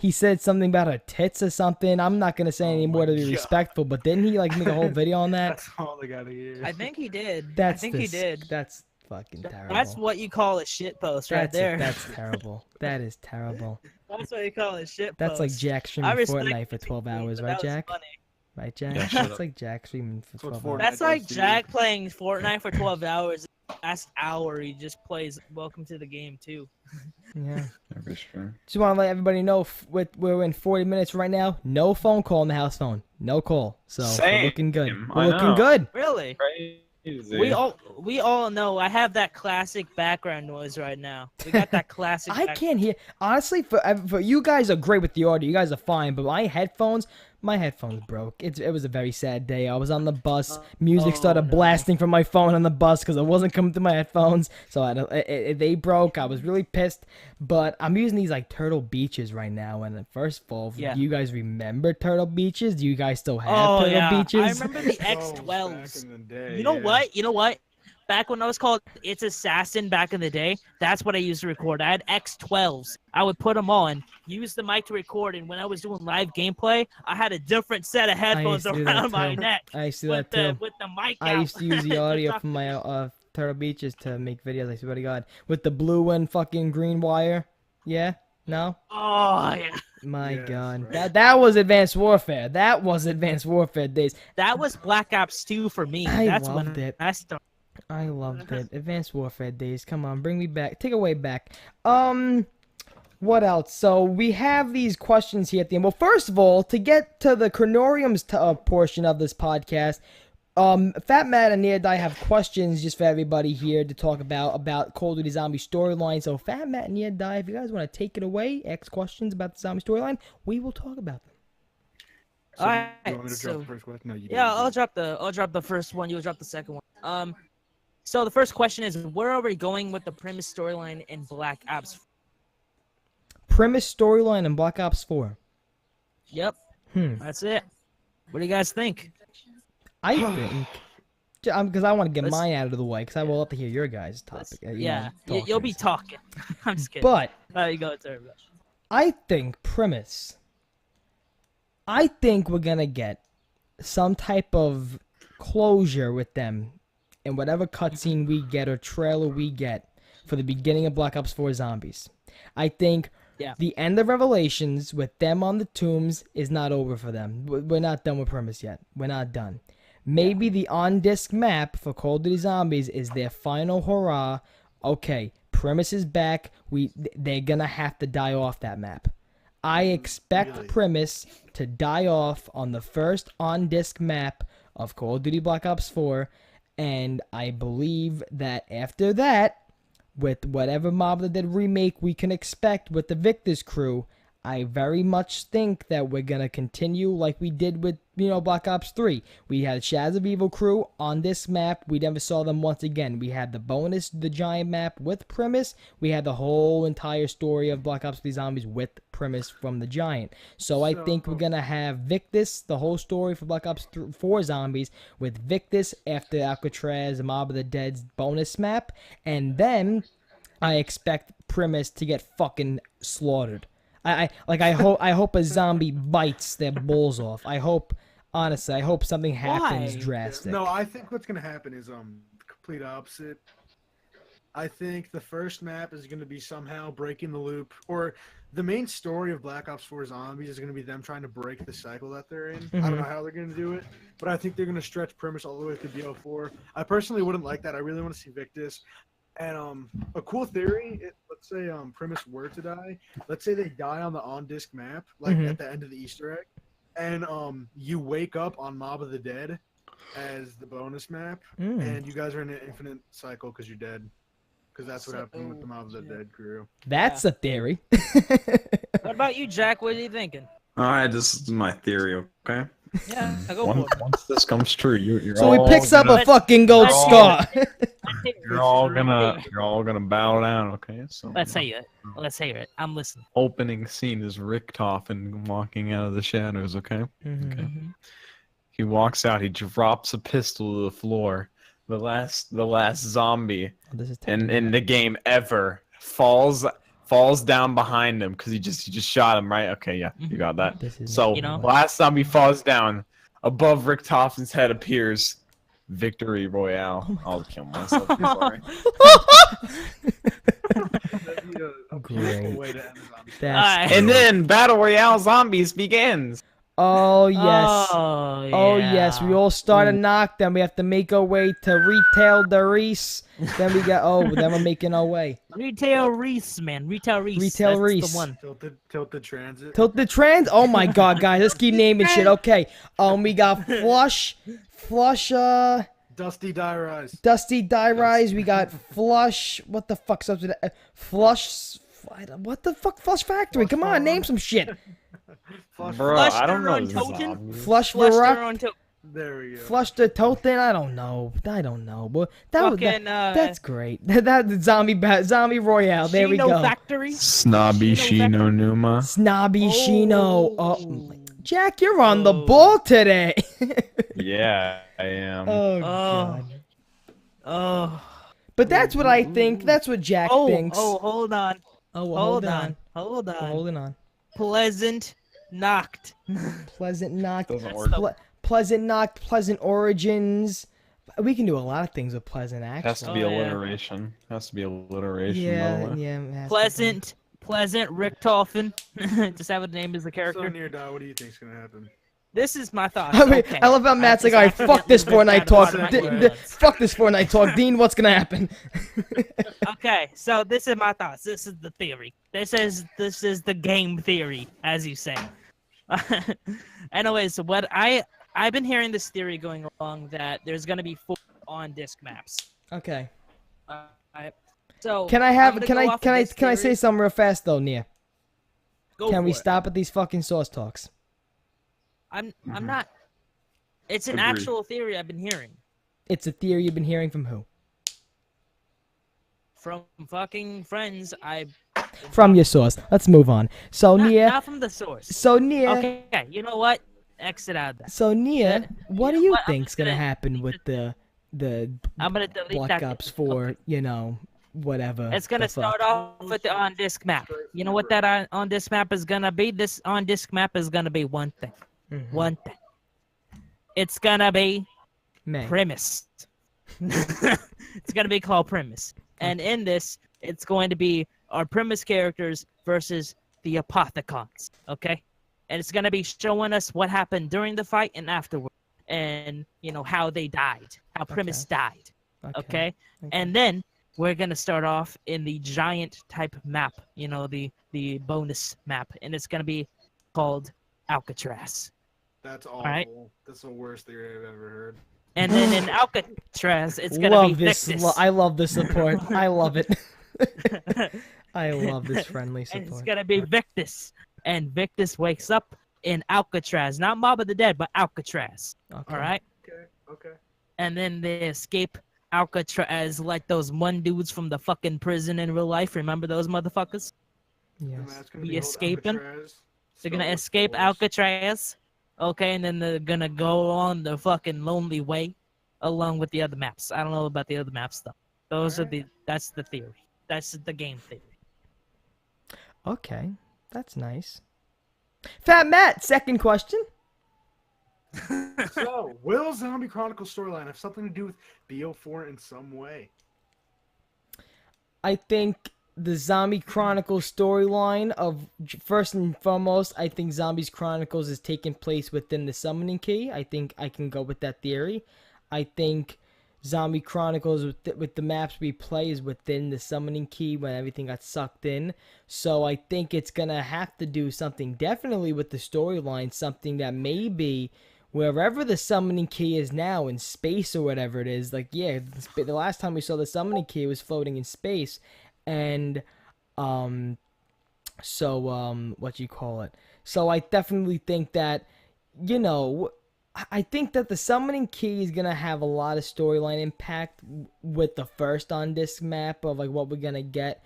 he said something about her tits or something. I'm not gonna say any more to be respectful, but didn't he make a whole video on that? That's all I gotta hear. I think he did. He did. That's fucking terrible. That's what you call a shit post right there. That's terrible. That is terrible. That's what you call a shit post. That's like Jack streaming Fortnite for 12 hours, right, Jack? Funny. Right, Jack? Yeah, that's like Jack streaming for 12 hours. That's like Jack playing Fortnite for 12 hours. Last hour he just plays Welcome to the Game too. Yeah. For sure. Just want to let everybody know we're in 40 minutes right now. No phone call on the house phone. No call. So we're looking good. We're looking good. Really? Easy. We all know I have that classic background noise right now. We got that classic. I can't hear. Honestly, for you guys are great with the audio. You guys are fine, but my headphones broke. It was a very sad day. I was on the bus. Music started blasting from my phone on the bus because it wasn't coming through my headphones. So they broke. I was really pissed. But I'm using these like Turtle Beaches right now. And first of all, do you guys remember Turtle Beaches? Do you guys still have Turtle Beaches? I remember the X12s. You know what? You know what? Back when I was called It's Assassin back in the day, that's what I used to record. I had X12s. I would put them on, use the mic to record, and when I was doing live gameplay, I had a different set of headphones around my neck. I used to do that too. With the mic I out. used to use the audio from my Turtle Beaches to make videos. I swear to God, with the blue and fucking green wire. Yeah. No? Oh, yeah. My God. Right. That was Advanced Warfare. That was Advanced Warfare days. That was Black Ops 2 for me. That's loved it. I started. I loved it. Advanced Warfare days. Come on, bring me back. Take away back. What else? So we have these questions here at the end. Well, first of all, to get to the Chronoriums portion of this podcast, Fat Matt and Neodie have questions just for everybody here to talk about Call of Duty Zombie storyline. So Fat Matt and Neodie, if you guys want to take it away, ask questions about the zombie storyline, we will talk about them. So All right. you want me to drop the first question? No, you Yeah, do. I'll drop the first one. You'll drop the second one. So the first question is, where are we going with the premise storyline in Black Ops? Premise storyline in Black Ops 4. Yep. That's it. What do you guys think? I think, because I want to get Let's- mine out of the way, because I will have to hear your guys' topic. You'll be talking. I'm just kidding. But You go, it's everybody. I think premise. I think we're gonna get some type of closure with them in whatever cutscene we get or trailer we get for the beginning of Black Ops 4 Zombies. I think the end of Revelations with them on the tombs is not over for them. We're not done with premise yet. We're not done. Maybe the on-disc map for Call of Duty Zombies is their final hurrah. Okay, premise is back. They're gonna have to die off that map. I expect premise to die off on the first on-disc map of Call of Duty Black Ops 4, and I believe that after that, with whatever Mob of the Dead remake we can expect with the Victor's crew, I very much think that we're going to continue like we did with, Black Ops 3. We had Shadows of Evil crew on this map. We never saw them once again. We had the bonus, the giant map with premise. We had the whole entire story of Black Ops 3 Zombies with premise from the giant. So I think we're going to have Victus, the whole story for Black Ops 4 Zombies, with Victus after Alcatraz, Mob of the Dead's bonus map. And then I expect premise to get fucking slaughtered. I hope a zombie bites their balls off. I hope something happens drastic. No, I think what's gonna happen is the complete opposite. I think the first map is gonna be somehow breaking the loop, or the main story of Black Ops 4 Zombies is gonna be them trying to break the cycle that they're in. I don't know how they're gonna do it, but I think they're gonna stretch premise all the way to BO4. I personally wouldn't like that. I really want to see Victus. And a cool theory, let's say premise were to die. Let's say they die on the on-disc map, like at the end of the Easter egg, and you wake up on Mob of the Dead as the bonus map, and you guys are in an infinite cycle because you're dead. Because that's what happened with the Mob of the Dead crew. That's a theory. What about you, Jack? What are you thinking? All right, this is my theory, okay? Yeah, I go for it. Once this comes true, you're So all he picks up gonna, a fucking gold scar. you're all gonna bow down, okay? So Let's hear it. Let's hear it. I'm listening. opening scene is Richtofen walking out of the shadows, okay? Okay. He walks out, he drops a pistol to the floor. The last zombie in the game ever falls down behind him because he just shot him, right? Okay, yeah, you got that. So last zombie falls down, above Richtofen's head appears Victory Royale. I'll kill myself. I'm sorry. Great. And then Battle Royale Zombies begins. Oh yes. Oh yes. We all start a knock. Then we have to make our way to Retail the Reese. Then we got then we're making our way. Retail Reese, man. Retail Reese. Retail That's Reese. the one. Tilted Transit. Tilted Trans. Oh my God, guys, let's keep naming shit. Okay. We got Flush. Dusty Die Rise. Dusty Die Rise. We got Flush. What the fuck's up to that? Flush. What the fuck? Flush Factory. Flush Come on, Farm. name some shit. Flush Bro, Flush I don't their know own token? zombies. Flush Flush their Veruc. own There we go. Flush the Toten. I don't know. But fucking that's great. That zombie Royale. There we Shino go. Factory. Snobby Shino Numa. Snobby Shino. Oh. Jack, you're on the Oh. ball today. Yeah, I am. Oh Oh. god. Oh. But that's what I think. That's what Jack thinks. Oh, hold on. Oh, well, Hold on. Hold on. Holding on. Pleasant knocked. Pleasant Knocked. Doesn't That's work. the- Pleasant Knocked. Pleasant Origins. We can do a lot of things with Pleasant, actually. Has to be Oh, yeah. alliteration. Has to be alliteration. Yeah, by the way. yeah. it has to be. Pleasant Richtofen. Just have a name as a So character. near die. What do you think's gonna happen? This is my thoughts. I mean, Okay. I love how Matt's like, just alright, fuck this accidentally Fortnite ripped talk. out of my D- words. Fuck this Fortnite talk. Dean, what's gonna happen? Okay, so this is my thoughts. This is the theory. This is the game theory, as you say. Anyways, what I've been hearing this theory going along that there's gonna be 4 on disc maps. Okay. So Can I I'm have? gonna Can go I? off Can of I? this Can I say theory. something real fast though, Nia? Go Can we for it. stop at these fucking sauce talks? I'm not. It's an Agreed. actual theory I've been hearing It's a theory you've been hearing from who? from fucking friends. From your source. Let's move on. So Nia. Not from the source. So Nia. Okay, you know what? Exit out of that. So Nia, what do know you what? I'm think's just gonna gonna happen with the I'm gonna delete Black that. Ops 4? You know, whatever. It's gonna the fuck. start off with the on disc map. You know what that on disc map is gonna be? This on disc map is gonna be one thing. Mhm. One thing. It's gonna be May. premise. It's gonna be called premise. And in this, it's going to be our premise characters versus the apothecons. Okay? And it's gonna be showing us what happened during the fight and afterward. And you know how they died. How premise died. Okay? And then we're gonna start off in the giant type map, you know, the bonus map, and it's gonna be called Alcatraz. That's awful. right. That's the worst theory I've ever heard. And then in Alcatraz, it's gonna Love be this. Victus. I love the support. I love it. I love this friendly And it's support. gonna be Victus, and Victus wakes up in Alcatraz, not Mob of the Dead, but Alcatraz. Okay. All right, Okay. and then they escape Alcatraz like those one dudes from the fucking prison in real life. Remember those motherfuckers? And Yes. that's gonna We be called escaping? Alcatraz. They're gonna Star escape Wars. Alcatraz, okay, and then they're gonna go on the fucking lonely way, along with the other maps. I don't know about the other maps though. Those are that's the theory. That's the game theory. Okay. That's nice. Fat Matt, second question. So, will Zombie Chronicles storyline have something to do with BO4 in some way? I think the Zombie Chronicles storyline of first and foremost, I think Zombies Chronicles is taking place within the Summoning Key. I think I can go with that theory. I think Zombie Chronicles with the maps we play is within the Summoning Key when everything got sucked in. So I think it's gonna have to do something definitely with the storyline, something that maybe wherever the Summoning Key is now in space or whatever it is. Like yeah, the last time we saw the Summoning Key it was floating in space. And what you call it, so I definitely think that, you know, I think that the Summoning Key is gonna have a lot of storyline impact with the first on disc map of like what we're gonna get.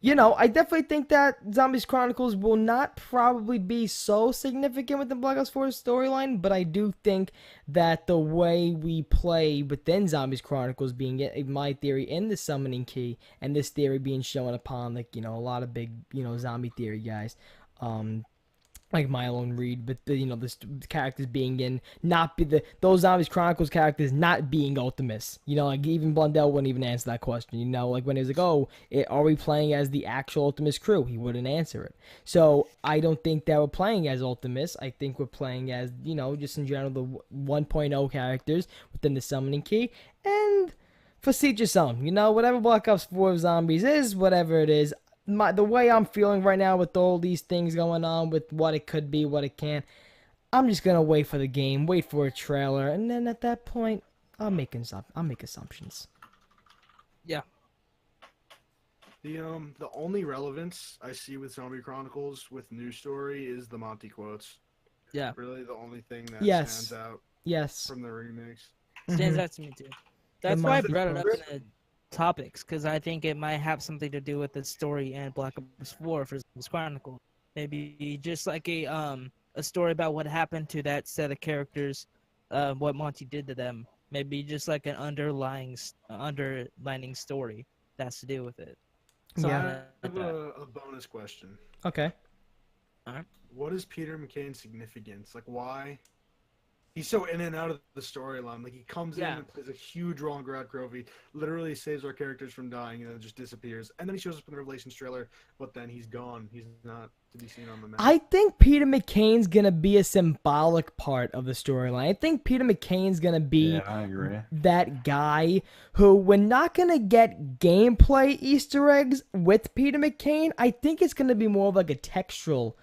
You know, I definitely think that Zombies Chronicles will not probably be so significant with the Black Ops 4 storyline, but I do think that the way we play within Zombies Chronicles being my theory in the Summoning Key, and this theory being shown upon, like, you know, a lot of big, you know, zombie theory guys, like Milo and Reed, but the, you know, the characters being in those Zombies Chronicles characters not being Ultimus. You know, like even Blundell wouldn't even answer that question. You know, like when he was like, "Oh, are we playing as the actual Ultimus crew?" He wouldn't answer it. So I don't think that we're playing as Ultimus. I think we're playing as, you know, just in general the 1.0 characters within the Summoning Key, and for each his own. You know, whatever Black Ops 4 Zombies is, whatever it is. The way I'm feeling right now with all these things going on, with what it could be, what it can, I'm just gonna wait for the game, wait for a trailer, and then at that point, I'll make assumptions. Yeah. The only relevance I see with Zombie Chronicles with new story is the Monty quotes. Yeah. Really, the only thing that Yes. stands out Yes. from the remix. Stands Mhm. out to me too. That's why I Monty brought it up quotes. in the topics, because I think it might have something to do with the story and Black Ops 4 for Zombie Chronicles. Maybe just like a story about what happened to that set of characters, what Monty did to them. Maybe just like an underlining story that has to do with it. Something Yeah. I like have that. a bonus question. Okay. What is Peter McKay's significance? Like, why? He's so in and out of the storyline. Like, he comes in and plays a huge role in Grad Grove. He literally saves our characters from dying and then just disappears. And then he shows up in the Revelations trailer, but then he's gone. He's not to be seen on the map. I think Peter McCain's gonna be a symbolic part of the storyline. I think Peter McCain's gonna be Yeah, I agree. that guy who we're not gonna get gameplay Easter eggs with Peter McCain. I think it's gonna be more of like a textual,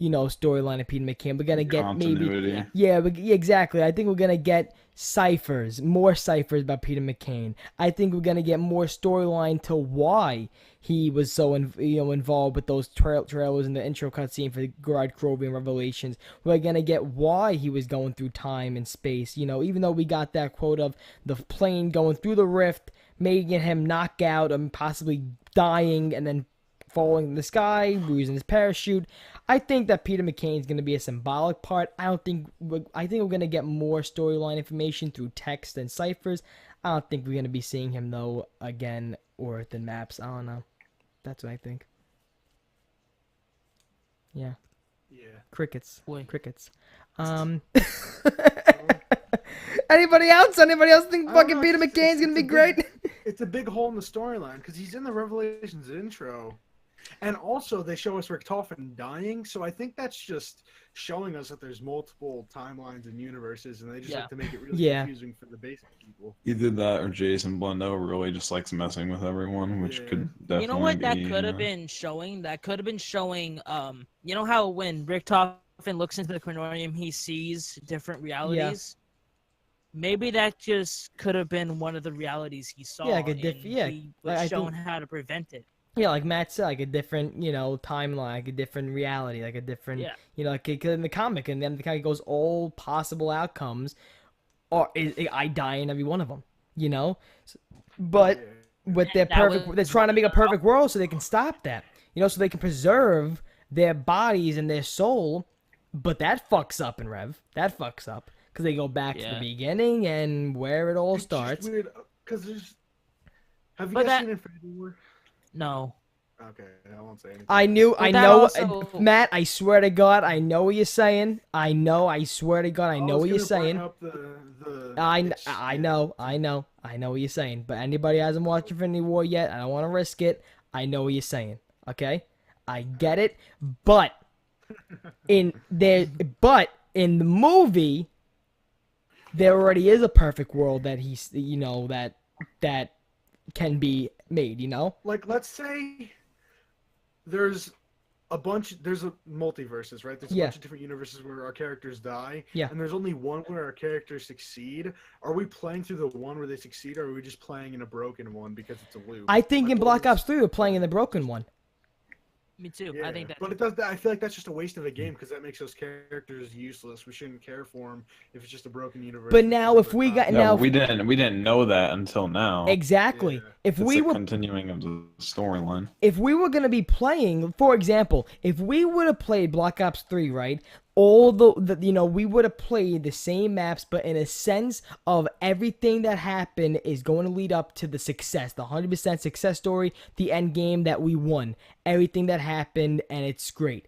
storyline of Peter McCain. We're gonna get Continuity. maybe, yeah, exactly. I think we're gonna get more ciphers about Peter McCain. I think we're gonna get more storyline to why he was so involved with those trailers in the intro cutscene for Grad Krovian Revelations. We're gonna get why he was going through time and space. Even though we got that quote of the plane going through the rift, making him knock out and possibly dying, and then falling in the sky, losing his parachute. I think that Peter McCain's going to be a symbolic part. I think we're going to get more storyline information through text and ciphers. I don't think we're going to be seeing him though again or the maps. I don't know. That's what I think. Yeah. Yeah. Crickets. Boy. Crickets. Anybody else? Anybody else think I don't fucking know, Peter McCain's going to be great? It's a big hole in the storyline because he's in the Revelations intro. And also, they show us Richtofen dying, so I think that's just showing us that there's multiple timelines and universes, and they just like to make it really confusing for the basic people. Either that or Jason Blendo really just likes messing with everyone, which could definitely You know what that be, could have been showing? That could have been showing, you know how when Richtofen looks into the Chronorium, he sees different realities? Maybe that just could have been one of the realities he saw, he was shown how to prevent it. Yeah, like Matt said, like a different, timeline, like a different reality, like a different, like in the comic, and then the comic goes all possible outcomes, or I die in every one of them, But with their perfect, they're trying to make a perfect world so they can stop that, so they can preserve their bodies and their soul, but that fucks up in Rev. That fucks up because they go back to the beginning and where it all starts. Weird, because there's. Have you guys seen Infinity War? No. Okay, I won't say anything. I know, Matt, I swear to God, I know what you're saying. I swear to God, I know what you're saying. I know what you're saying. But anybody hasn't watched Infinity War yet, I don't want to risk it. I know what you're saying, okay? I get it, but in the movie, there already is a perfect world that he's, that can be made, Like, let's say there's a multiverses, right? There's a bunch of different universes where our characters die, and there's only one where our characters succeed. Are we playing through the one where they succeed, or are we just playing in a broken one because it's a loop? I think in Black Ops 3 we're playing in the broken one. Me too. Yeah, I think that. But it does. I feel like that's just a waste of a game because that makes those characters useless. We shouldn't care for them if it's just a broken universe. But now, if we got we didn't know that until now. Exactly. If we were continuing of the storyline. If we were gonna be playing, for example, if we would have played Black Ops 3, right? All we would have played the same maps, but in a sense of everything that happened is going to lead up to the success, the 100% success story, the end game that we won, everything that happened, and it's great.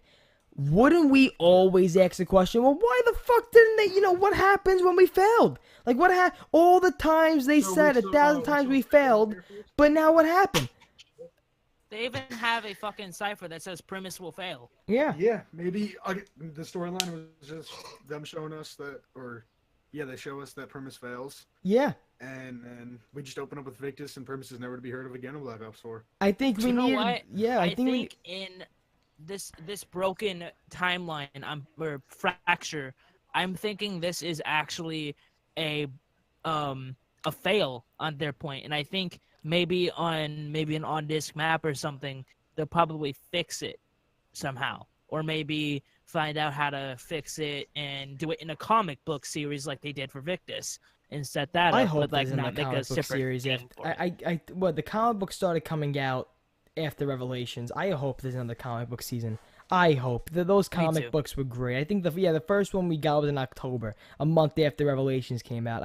Wouldn't we always ask the question, well, why the fuck didn't they, what happens when we failed? Like, all the times they said 1,000 times we failed, but now what happened? They even have a fucking cipher that says premise will fail. Yeah. Yeah, maybe the storyline was just them showing us that, they show us that premise fails. Yeah. And then we just open up with Victus and premises never to be heard of again in Black Ops 4. I think we need. Yeah, I think in this broken timeline, or fracture, I'm thinking this is actually a fail on their point, and I think maybe an on-disc map or something, they'll probably fix it somehow, or maybe find out how to fix it and do it in a comic book series like they did for Victus and set that I up, hope but like there's in the not make a comic book separate series. game for it. Well, the comic book started coming out after Revelations. I hope there's another comic book season. I hope that those Me comic too. books were great. I think the first one we got was in October, a month after Revelations came out.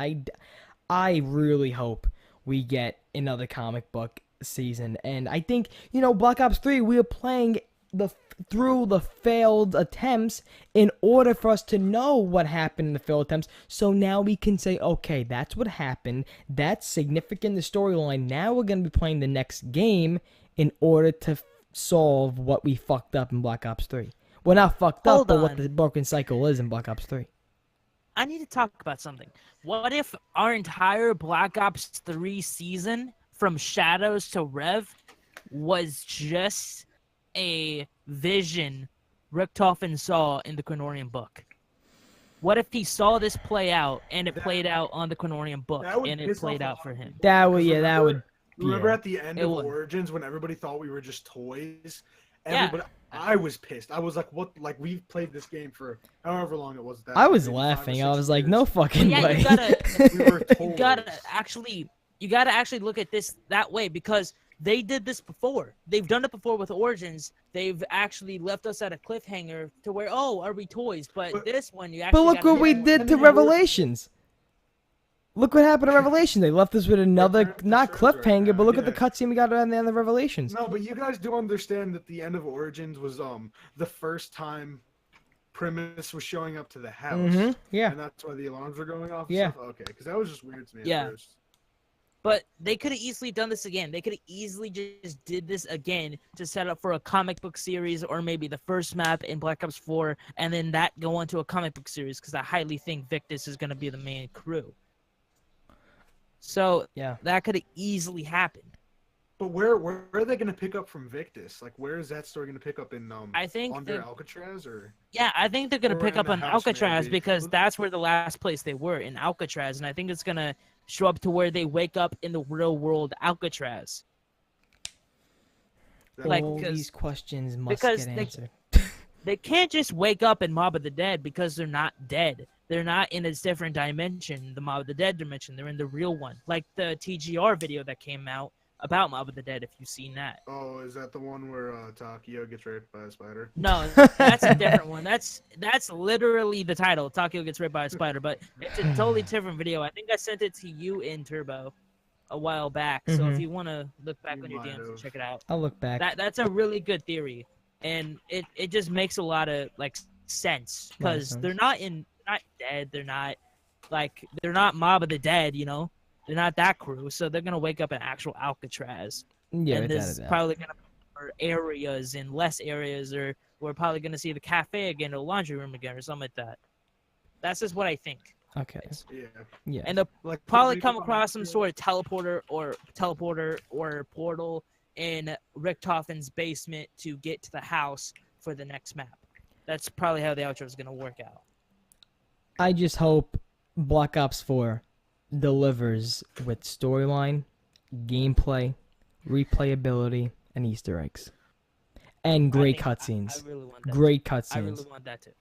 I really hope we get another comic book season, and I think Black Ops 3 we are playing through the failed attempts in order for us to know what happened in the failed attempts. So now we can say, okay, that's what happened. That's significant in the storyline. Now we're going to be playing the next game in order to solve what we fucked up in Black Ops 3. Well, not fucked up, Hold but what on. the broken cycle is in Black Ops 3. I need to talk about something. What if our entire Black Ops 3 season, from Shadows to Rev, was just a vision Richtofen saw in the Quinorian book? What if he saw this play out, and it played out on the Quinorian book, That would and it piss played off a out lot for of him? people. That would, 'Cause yeah, that would. Remember Yeah. at the end It of would. Origins when everybody thought we were just toys? Yeah. Everybody, I was pissed. I was like, "What? Like we've played this game for however long it was." That I was maybe 5 or laughing. I 6 was like, years. no fucking Yeah, way. you gotta- We were You toys. gotta actually look at this that way, because they did this before. They've done it before with Origins. They've actually left us at a cliffhanger to where, oh, are we toys? But this one, you actually. But look gotta what look we at did And to then Revelations. Look what happened to Revelation. They left us with another, turning to not shows right cliffhanger, now, but look at the yeah. cutscene we got at the end of Revelations. No, but you guys do understand that the end of Origins was the first time Primus was showing up to the house. Mm-hmm. Yeah. And that's why the alarms were going off. And Yeah. Stuff? Okay, because that was just weird to me. Yeah. At first. But they could have easily done this again. They could have easily just did this again to set up for a comic book series, or maybe the first map in Black Ops 4, and then that go on to a comic book series, because I highly think Victus is going to be the main crew. So Yeah. that could have easily happened. But where are they going to pick up from Victus? Like, where is that story going to pick up in I think under that- Alcatraz or? Yeah, I think they're going to Or pick in up the on house, Alcatraz, maybe. because that's where the last place they were, in Alcatraz, and I think it's going to show up to where they wake up in the real world Alcatraz. Like, All because- these questions must because get they- answered. They can't just wake up in Mob of the Dead, because they're not dead. They're not in a different dimension, the Mob of the Dead dimension. They're in the real one. Like the TGR video that came out about Mob of the Dead, if you've seen that. Oh, is that the one where Takio gets raped by a spider? No, that's a different one. That's literally the title. Takio gets raped by a spider, but it's a totally different video. I think I sent it to you in Turbo a while back. So if Mhm. you want to look back You on your might DMs and have. check it out. I'll look back. That's a really good theory, and it just makes a lot of like sense, A lot of because sense. they're not dead. They're not Mob of the Dead. They're not that crew. So they're gonna wake up in actual Alcatraz, Yeah, and without there's a doubt. probably gonna be more areas and less areas, or we're probably gonna see the cafe again, or the laundry room again, or something like that. That's just what I think. Okay. Yeah. Yeah. And they'll Like probably people come on across some Battlefield. sort of teleporter or portal in Richtofen's basement to get to the house for the next map. That's probably how the outro is gonna work out. I just hope Black Ops 4 delivers with storyline, gameplay, replayability, and Easter eggs. And great cutscenes. I really want that. Great I cutscenes. really want that too.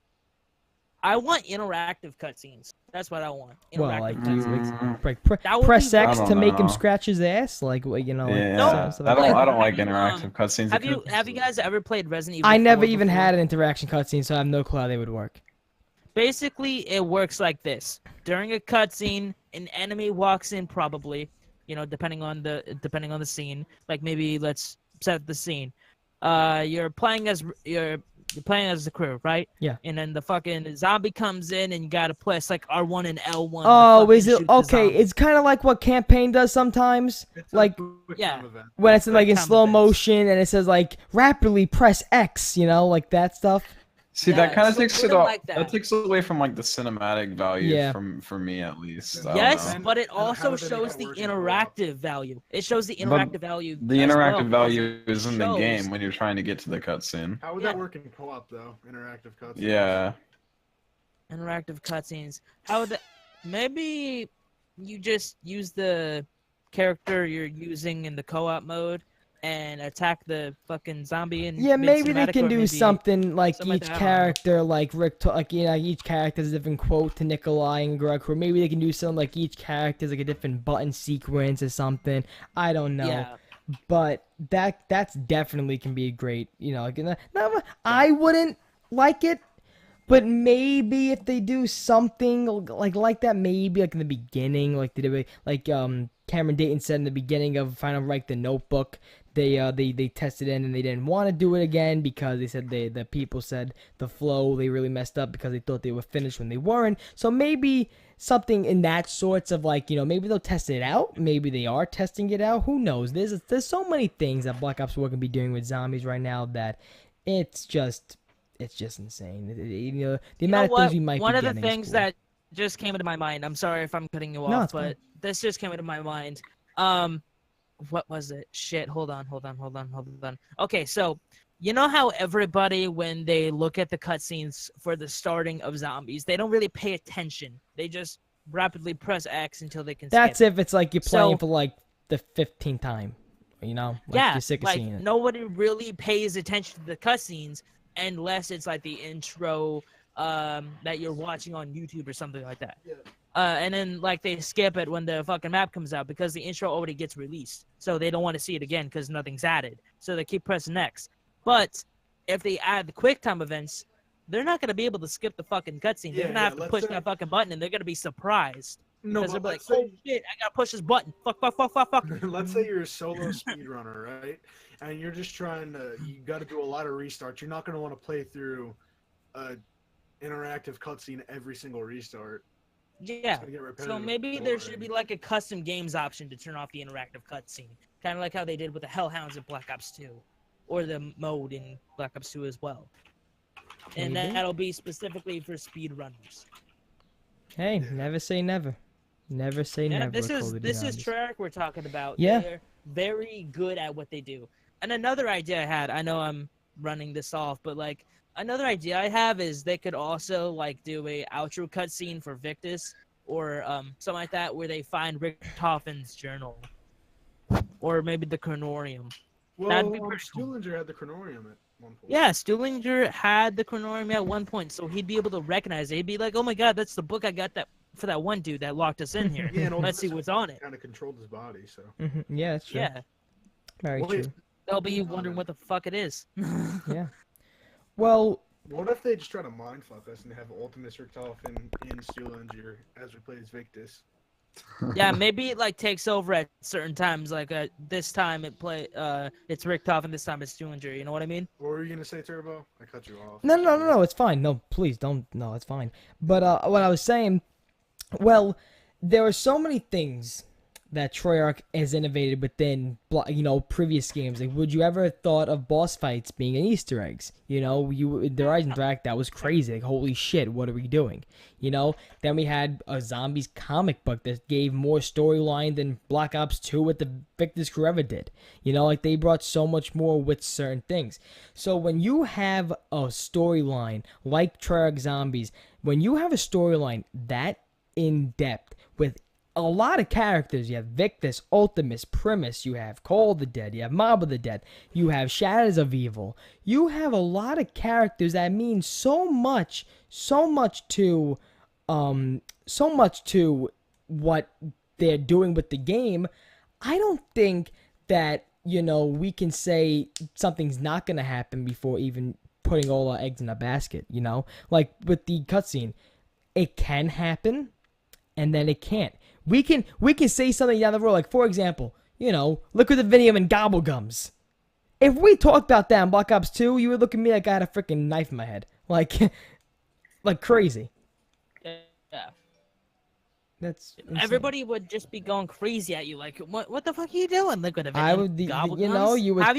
I want interactive cutscenes. That's what I want. Well, Interactive like, cutscenes. like, That would press be X I to don't make him know. scratch his ass, like like Yeah, stuff like I that. don't like Have you, interactive cutscenes. Have you guys ever played Resident Evil? I never 4 even before? had an interaction cutscene, so I have no clue how they would work. Basically, it works like this: during a cutscene, an enemy walks in, probably, depending on the scene. Like maybe let's set the scene. You're playing as the crew, right? Yeah. And then the fucking zombie comes in, and you gotta press like R1 and L1. to Oh, fucking is it shoot the okay? zombie. It's kind of like what campaign does sometimes, It's like a quick yeah. time event. when it's like in time slow events. motion and it says like rapidly press X, like that stuff. See, Yeah, that kind of so takes put it it off. like That that. takes away from like the cinematic value Yeah. for me at least. I don't Yes, know. but it And how also would they make shows it the work in co-op? interactive value. It shows the But interactive value. The as interactive well, value because is in the shows- game when you're trying to get to the cutscene. How would Yeah. that work in co-op though? Interactive cutscenes. Yeah. Interactive cutscenes. How the maybe you just use the character you're using in the co-op mode and attack the fucking zombie in Yeah, mid maybe they cinematic, can or do maybe something like something like each that, I don't know. character, like like each character has a different quote to Nikolai and Greg, or maybe they can do something like each character has like a different button sequence or something. I don't know, Yeah. but that's definitely can be great. Like, I wouldn't like it. But maybe if they do something like that, maybe like in the beginning, like they did, like Cameron Dayton said in the beginning of Final Reich the Notebook, they tested it and they didn't want to do it again because they said the people said the flow they really messed up because they thought they were finished when they weren't. So maybe something in that sorts of like maybe they'll test it out. Maybe they are testing it out. Who knows? There's so many things that Black Ops 4 can be doing with zombies right now that it's just insane. The You know amount of things what? we might One be of the getting is things cool. that just came into my mind. I'm sorry if I'm cutting you No, off, it's fine. but this just came into my mind. What was it? Shit. Hold on. Okay, so you know how everybody, when they look at the cutscenes for the starting of zombies, they don't really pay attention. They just rapidly press X until they can That's skip. if it's like you're playing for like the 15th time. Like Yeah, you're sick of like seeing it. nobody really pays attention to the cutscenes unless it's like the intro that you're watching on YouTube or something like that. Yeah. And then like they skip it when the fucking map comes out because the intro already gets released, so they don't want to see it again because nothing's added. So they keep pressing X. But if they add the quick time events, they're not gonna be able to skip the fucking cutscene. They're Yeah, gonna have to let's push say- that fucking button, and they're gonna be surprised No, because they'll but be like, let's "Oh say shit, I gotta push this button! Fuck!" let's say you're a solo speedrunner, right? And you're just trying to, you got to do a lot of restarts. You're not going to want to play through a interactive cutscene every single restart. Yeah. It's gonna get So repetitive maybe and there should boring. be like a custom games option to turn off the interactive cutscene, kind of like how they did with the Hellhounds in Black Ops 2, or the mode in Black Ops 2 as well. And Maybe. that'll be specifically for speedrunners. Hey, Yeah. never say never. Never say Yeah, never. this with is Call of this is Duty. Treyarch we're talking about. Yeah. They're very good at what they do. And another idea I had, I know I'm running this off, but like another idea I have is they could also like do a outro cutscene for Victus or something like that where they find Richthofen's journal. Or maybe the Chronorium. Well, that'd be pretty cool. Stuhlinger had the Chronorium at one point. Yeah, Stuhlinger had the Chronorium at one point, so he'd be able to recognize it. He'd be like, "Oh my god, that's the book I got that for that one dude that locked us in here. Yeah, and Let's see what's on it." Kind of controlled his body, so. Yeah, that's true. Yeah, Very Wait, true. they'll be wondering what the fuck it is. Yeah. Well, What if they just try to mindfuck us and have Ultimus Richtofen in Stuhlinger as we play as Victus? Yeah, maybe it like takes over at certain times. Like this time it's Richtofen, this time it's Stuhlinger. You know what I mean? What were you gonna say, Turbo? I cut you off. no, it's fine. No, please don't. No, it's fine. But what I was saying, well, there are so many things that Treyarch has innovated within, previous games. Like, would you ever have thought of boss fights being an Easter eggs? The Horizon Track, that was crazy. Like, holy shit, what are we doing? Then we had a zombies comic book that gave more storyline than Black Ops 2 with the Victus crew ever did. Like they brought so much more with certain things. So when you have a storyline like Treyarch Zombies, when you have a storyline that in depth with a lot of characters. You have Victus, Ultimus, Primus, you have Call of the Dead, you have Mob of the Dead, you have Shadows of Evil. You have a lot of characters that mean so much to what they're doing with the game. I don't think that, we can say something's not going to happen before even putting all our eggs in a basket, Like with the cutscene, it can happen and then it can't. We can say something down the road, like, for example, Liquid Divinium and Gobblegums. If we talked about that in Black Ops 2, you would look at me like I had a freaking knife in my head. Like crazy. Yeah. That's insane. Everybody would just be going crazy at you, like, "What the fuck are you doing?" Look at it. I would, you would. Have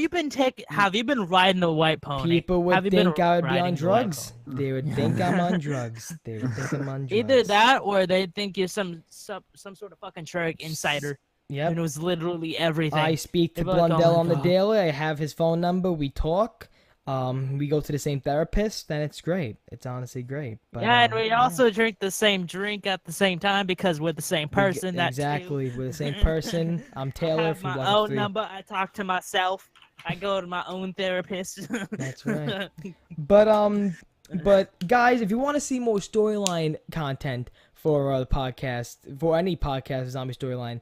you been riding a white pony? People Have would you been think I would be riding on the white drugs. pony? They would think I'm on drugs. They would think I'm on drugs. Either that, or they think you're some sort of fucking Treyarch insider. Yep. And it was literally everything. I speak to They'd be like, "Oh Blundell my on the God." daily. I have his phone number. We talk. We go to the same therapist, then it's great. It's honestly great. But, Yeah, and we also drink the same drink at the same time because we're the same person. Exactly, we're the same person. I'm I Taylor have from my Black own Ops 3. number. I talk to myself. I go to my own therapist. That's right. But guys, if you want to see more storyline content for the podcast, for any podcast zombie storyline,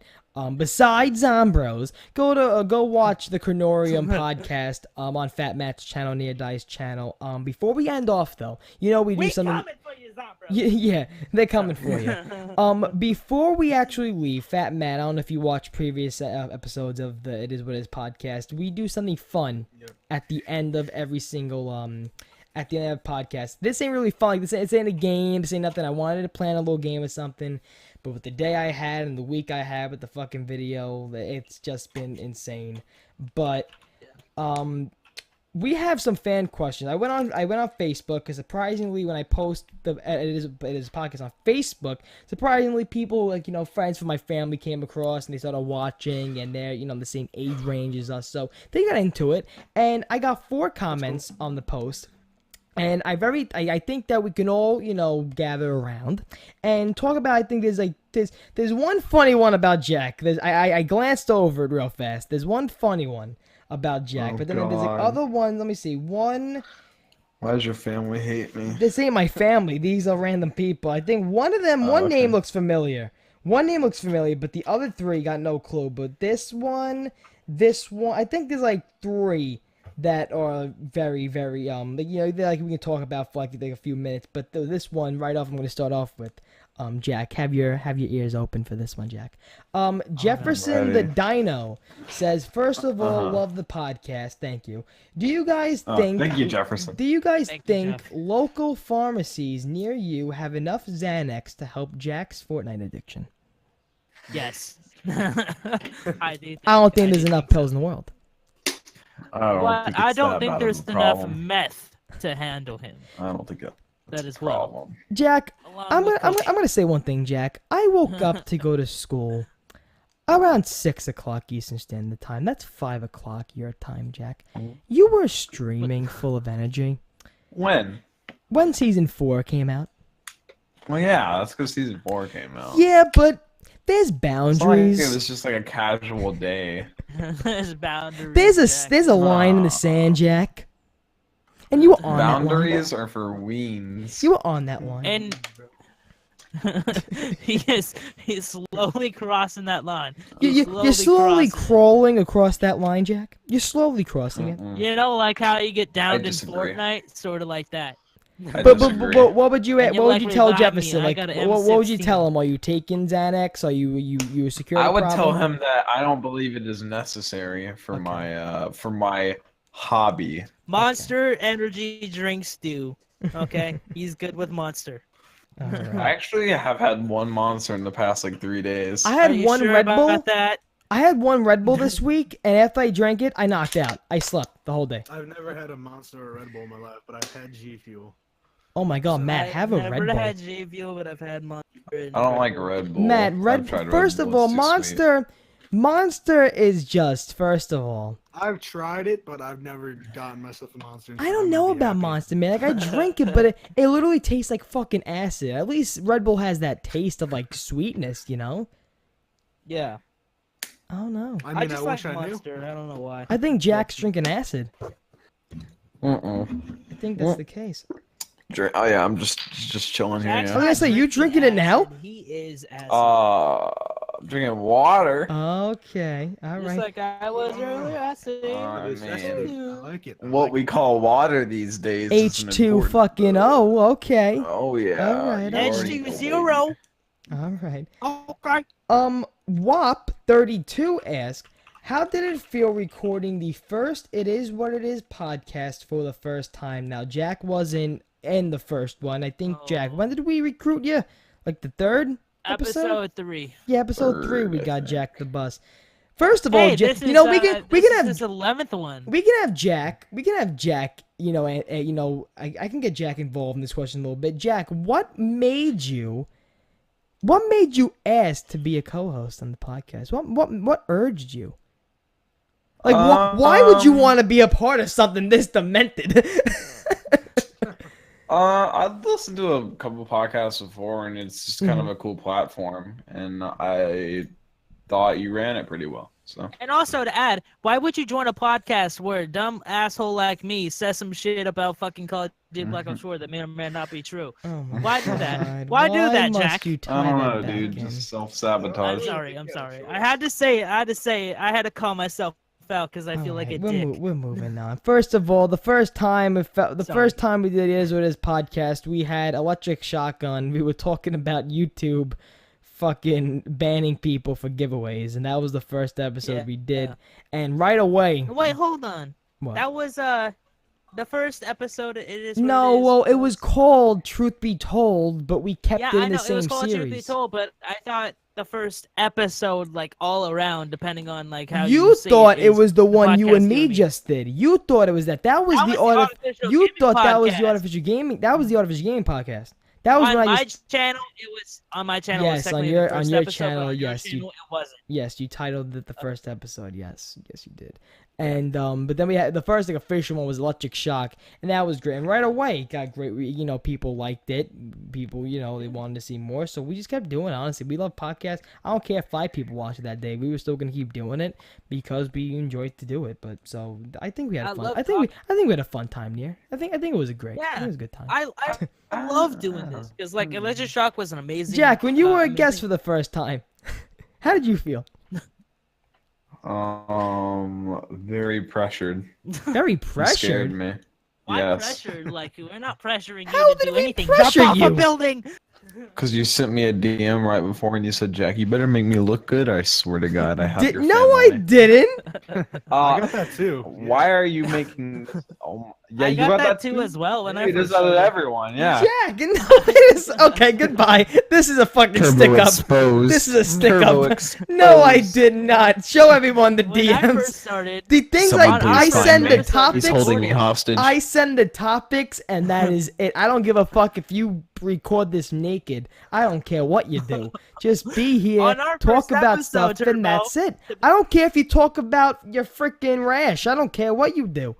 besides Zombros, go watch the Chronorium podcast on Fat Matt's channel, Near Dice channel. Before we end off though, we do something. Coming for you, Zombros. Yeah, they're coming for you. Before we actually leave, Fat Matt, I don't know if you watched previous episodes of the It Is What It Is podcast. We do something fun at the end of every single at the end of the podcast. This ain't really fun. Like, this ain't a game. This ain't nothing. I wanted to plan a little game or something, but with the day I had and the week I had with the fucking video, it's just been insane. But we have some fan questions. I went on Facebook because surprisingly, when I post the it is podcast on Facebook, surprisingly people friends from my family came across and they started watching, and they're the same age range as us, so they got into it. And I got 4 comments on the post. And I think that we can all, gather around and talk about. I think there's one funny one about Jack. I glanced over it real fast. There's one funny one about Jack, but then there's like other ones. Let me see. One. Why does your family hate me? This ain't my family. These are random people. I think one of them, name looks familiar. One name looks familiar, but the other 3 got no clue. But this one, I think there's like 3 that are very, very we can talk about for like a few minutes. But this one right off, I'm going to start off with Jack. Have your ears open for this one, Jack. Jefferson the Dino says, first of all, love the podcast. Thank you. Do you guys think? Thank you, Jefferson. Do you guys think local pharmacies near you have enough Xanax to help Jack's Fortnite addiction? Yes. I don't think there's enough pills in the world. I don't think there's enough meth to handle him. I don't think that is well. Jack, I'm gonna say one thing, Jack. I woke up to go to school around 6 o'clock Eastern Standard Time. That's 5 o'clock your time, Jack. You were streaming full of energy. When season 4 came out. Well, yeah, that's because season 4 came out. Yeah, but there's boundaries. It was just like a casual day. There's boundaries. There's a line in the sand, Jack. And you were on boundaries that line. Are for weens. You were on that line. And he's slowly crossing that line. You're slowly crawling across that line, Jack. You're slowly crossing it. You know, like how you get downed in Fortnite, sort of like that. But what would you tell Jefferson? Like, what would you tell him? Are you taking Xanax? Are you a security? I would tell him that I don't believe it is necessary for my hobby. Monster energy drinks do. Okay, he's good with Monster. Right. I actually have had one Monster in the past like 3 days. I had one Red Bull. That? I had one Red Bull this week, and after I drank it, I knocked out. I slept the whole day. I've never had a Monster or Red Bull in my life, but I've had G Fuel. Oh my God, Matt, have a Red Bull. I've never had G Fuel, but I've had Monster. I don't like Red Bull. Matt, first of all, Monster is just, first of all. I've tried it, but I've never gotten myself a Monster. I don't know about Monster, man. Like, I drink it, but it literally tastes like fucking acid. At least Red Bull has that taste of, like, sweetness, you know? Yeah. I don't know. I just like Monster. I don't know why. I think Jack's drinking acid. I think that's the case. Oh yeah, I'm just chilling here. I was gonna say, you drinking it now? He is acid. I'm drinking water. Okay, all right. Just like I was earlier, acid. Man. I like it. What we call water these days. H2 fucking O. Okay. Oh yeah. All right. H20. All right. Okay. WAP32 asks, how did it feel recording the first It Is What It Is podcast for the first time? Now, Jack wasn't in the first one. I think, Jack, when did we recruit you? Like the third episode? Episode 3. Yeah, episode 3 we got Jack the Bus. First of all, Hey, we this can have this 11th one. We can have Jack. You know, I can get Jack involved in this question a little bit. Jack, what made you ask to be a co-host on the podcast? What urged you? Like, why would you want to be a part of something this demented? I've listened to a couple podcasts before, and it's just kind of a cool platform, and I thought you ran it pretty well. So. And also to add, why would you join a podcast where a dumb asshole like me says some shit about fucking Call of Duty Black Ops 4 that may or may not be true? Oh my Why do that? God. Why do that, must Jack? You I tie don't that know, back dude. in? Just self-sabotage. I'm sorry. I had to say, I had to call myself out because I feel like a dick. We're moving on. First of all, the first time we did Is What Is podcast, we had Electric Shotgun. We were talking about YouTube fucking banning people for giveaways, and that was the first episode we did. And right away. Wait, hold on. What? That was the first episode. It is. It was called Truth Be Told, but we kept it in the same it was called series. Truth Be Told, but I thought the first episode, like all around, depending on like how you see thought it was the one you and podcast me gaming. just did. You thought it was that. That was the Artificial You Gaming thought that was the Podcast. artificial gaming. That was the artificial gaming podcast. That was On when I my used. channel, it was on my channel. it was Yes, on technically your the first episode, channel, but on your yes, channel, it wasn't. Yes, you titled it the first episode. Yes, you did. And but then we had the first official one was Electric Shock, and that was great. And right away, it got great. People liked it. People, they wanted to see more. So we just kept doing it. Honestly, we love podcasts. I don't care if 5 people watched it that day. We were still gonna keep doing it because we enjoyed to do it. But so I think we had fun. I think we had a fun time here. I think it was a great. Yeah, I think it was a good time. I love doing this because like Electric Shock was an amazing. Jack, when you were a guest for the first time, how did you feel? Very pressured. Very You pressured. scared me. Why Yes. pressured? Like we're not pressuring you How to did do we anything. pressure Jump off you? a building. Because you sent me a DM right before and you said, Jack, you better make me look good. I swear to God, I have your No, I family." didn't. I got that too. Why are you making... Oh, yeah, I you got that too as well when I He first does that with started. everyone, yeah. Jack, no, it is okay. Goodbye. This is a fucking stick up. exposed. This is a stick Turbo up. exposed. No, I did not. Show everyone the When I first DMs. started, The things Someone I please find send me. the topics. He's holding me hostage. I send the topics, and that is it. I don't give a fuck if you record this naked. I don't care what you do. Just be here, On our talk first about episode, stuff, and Turbo. that's it. I don't care if you talk about your freaking rash. I don't care what you do.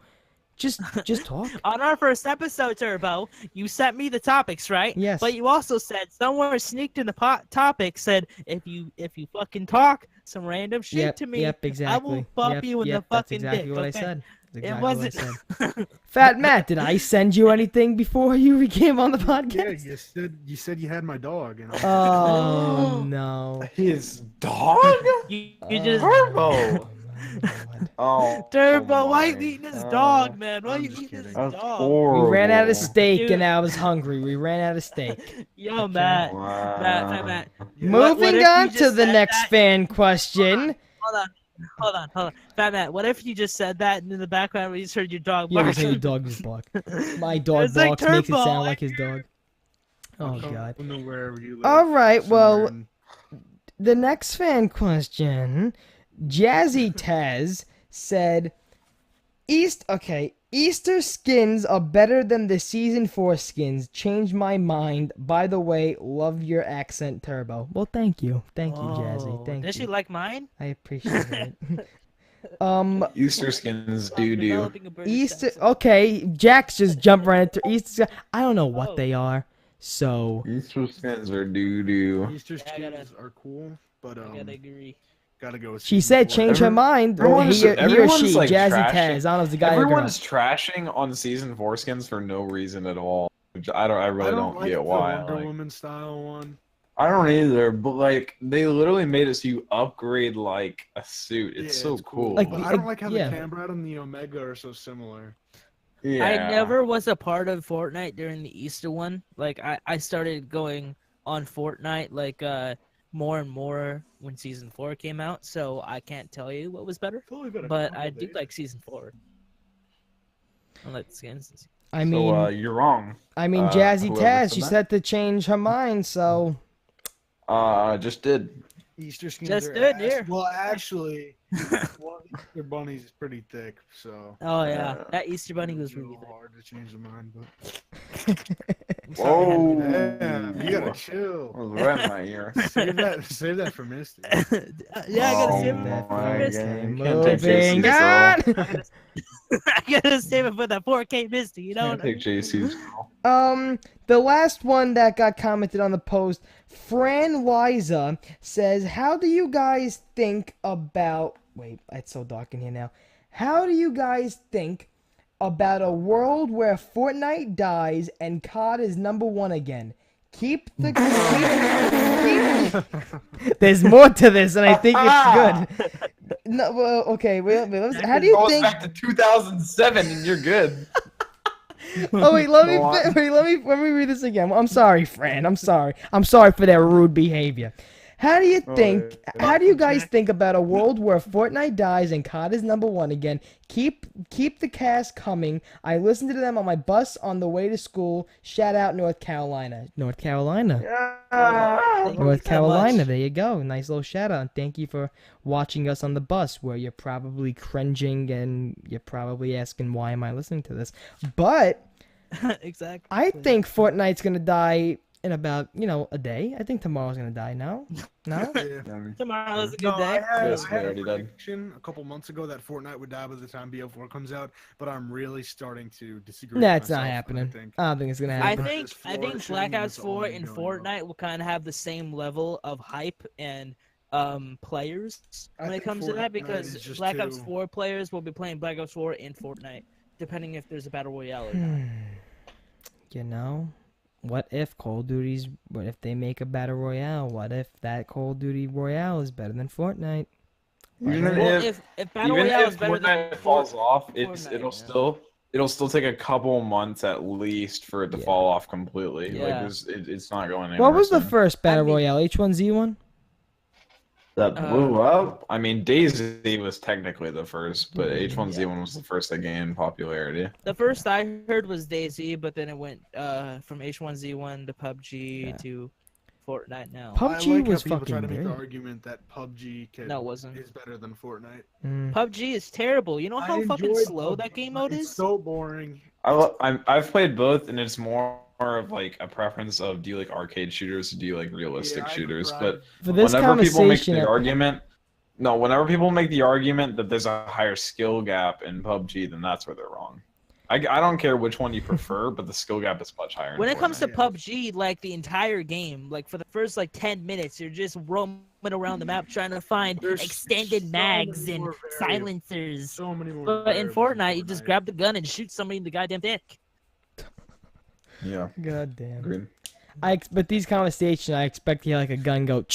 Just talk. on our first episode, Turbo, you sent me the topics, right? Yes. But you also said somewhere sneaked in the topic said if you fucking talk some random shit to me, Yep, exactly. I will bump you in the fucking That's exactly dick. what I okay? said. That's exactly It what I wasn't. said. Fat Matt, did I send you anything before you came on the Yeah, podcast? you said you had my dog. And Oh no. His dog? you just Turbo. Oh, Turbo, why my you eating this God. dog, man? Why I'm you just eating this kidding. That's dog? horrible. We ran out of steak Dude. and I was hungry. We ran out of steak. Yo, Matt. Wow. Matt. Moving if you on just to the said next that- fan question. Hold on. Fat Matt, what if you just said that and in the background we just heard your dog Yeah, we bark? said your dog just bark. My dog It's like barks, makes it Turbo, sound I like his dog. Oh Come god. from wherever you live. All right, well, somewhere in- the next fan question, Jazzy Taz said, Easter skins are better than the season 4 skins. Changed my mind. By the way, love your accent, Turbo. Well, thank you, Jazzy. Thank Does you. she like mine? I appreciate it. Easter skins doo doo. Developing a British Easter. accent. Okay, Jack's just jumped right into Easter. I don't know what Oh. they are. So Easter skins are doo doo. Easter Yeah, I gotta- skins are cool, but I gotta agree. gotta go with she season said 4. change her mind. Or everyone's- he or everyone's, she, like, Jazzy trashing- Taz. I don't know if it's a guy or a girl. Everyone's trashing on season 4 skins for no reason at all. Which I really don't like get the why. Wonder like- Woman style one. I don't either, but like they literally made it so you upgrade like a suit. It's Yeah, so it's cool. Like, But I don't like how yeah. the Cambrad and the Omega are so similar. yeah. I never was a part of Fortnite during the Easter one. Like I started going on Fortnite like more and more when season 4 came out, so I can't tell you what was better. Totally better. But I do like season 4. I like the skins. I mean, So you're wrong. Jazzy whoever Taz. said She that. said to change her mind. So I just did. Easter skins Just are do it ass. here. Well, actually, one of the Easter bunnies is pretty thick, so Oh yeah, that Easter bunny was it's a really little thick. hard to change the mind. But I'm sorry, I had to do that. damn, you gotta chill. was right in my ear. Save that for Misty. Yeah, I gotta Oh save Save that it. for my Misty. God. Misty. You can't take Moving JC's on. girl. I gotta save it for that 4K Misty. You know Can't what I take mean? JC's girl. The last one that got commented on the post, Fran Liza says, "How do you guys think about?" Wait, it's so dark in here now. How do you guys think about a world where Fortnite dies and COD is #1 again? Keep the There's more to this, and I think it's good. No, well, okay. How do you goes think? back to 2007 and you're good. Oh wait, let me Go on. let me read this again. I'm sorry, Fran. I'm sorry. I'm sorry for that rude behavior. How do you think? How do you guys think about a world where Fortnite dies and COD is #1 again? Keep the cast coming. I listened to them on my bus on the way to school. Shout out North Carolina. North Carolina. Thank you North so Carolina. much. There you go. Nice little shout out. And thank you for watching us on the bus, where you're probably cringing and you're probably asking, why am I listening to this? But Exactly. I think Fortnite's gonna die in about, a day. I think tomorrow's gonna die. No? Yeah. Tomorrow's a No, good day. Yes, I we had a already did. prediction a couple months ago that Fortnite would die by the time BO4 comes out, but I'm really starting to disagree. That's with not myself, happening. and I don't think it's gonna I happen. think This I think flourishing Black Ops is 4 only and going up. Fortnite will kind of have the same level of hype and players I when it think comes to that, Fortnite because is just Black Ops too- 4 players will be playing Black Ops 4 and Fortnite, depending if there's a battle royale or not. You know, what if what if they make a battle royale? What if that Call of Duty Royale is better than Fortnite? Even Well, if if battle even royale if is better than Fortnite falls off, Fortnite, it'll still take a couple months at least for it to Yeah. fall off completely. Like Yeah. it's not going anywhere. What was the soon. first battle mean- royale? H1Z1? That blew up? I mean, DayZ was technically the first, but Yeah. H1Z1 was the first that gained popularity. The first I heard was DayZ, but then it went from H1Z1 to PUBG Yeah. to Fortnite now. Pub- I PUBG like was how people try to fucking make the great. argument that PUBG No, it wasn't. is better than Fortnite. PUBG is terrible. You know how I fucking enjoyed slow PUBG, that game but mode it's is? so boring. I've played both, and it's more of like a preference of, do you like arcade shooters or do you like realistic Yeah, I shooters? prefer- But For this whenever people make conversation, the argument, no, whenever people make the argument that there's a higher skill gap in PUBG, then that's where they're wrong. I don't care which one you prefer, but the skill gap is much higher. in When it comes to Fortnite. PUBG, like the entire game, like for the first like 10 minutes, you're just roaming around the map trying to find There's extended so mags many and more variables. silencers. So many more. But in variables Fortnite, you just grab the gun and shoot somebody in the goddamn dick. Yeah, God damn. agreed. But these conversations, I expect to hear like a gun go,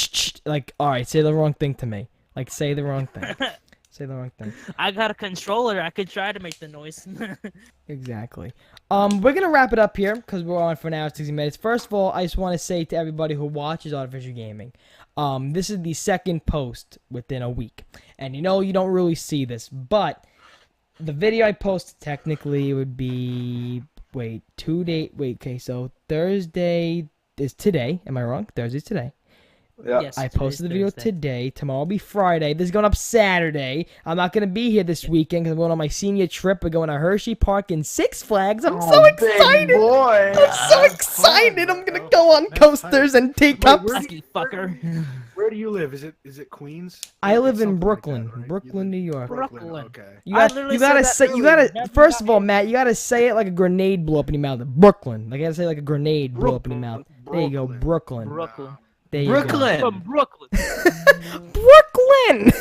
like, all right, say the wrong thing to me. Like, say the wrong thing. Say the wrong thing. I got a controller. I could try to make the noise. Exactly. We're gonna wrap it up here because we're on for an hour 60 minutes. First of all, I just want to say to everybody who watches Artificial Gaming, this is the second post within a week, and you don't really see this, but the video I posted technically would be okay, so Thursday is today. Am I wrong? Thursday's today. Yeah. Yes, I today's posted the video Thursday. today. Tomorrow will be Friday. This is going up Saturday. I'm not going to be here this weekend because I'm going on my senior trip. We're going to Hershey Park and Six Flags. I'm so excited. boy. I'm so excited. I'm going to go on coasters and teacups. Lucky fucker. Where do you live? Is it Queens? I live It's in something like Brooklyn, that, right? Brooklyn, New York. Brooklyn. Okay. You I got, literally you gotta said that say, you earlier. gotta. Never First got of all, it. Matt, you gotta say it like a grenade blew up in your mouth. Brooklyn. Like, I gotta say like a grenade blew up in your mouth. There you go, Brooklyn. Brooklyn. There you From Brooklyn. go. Brooklyn.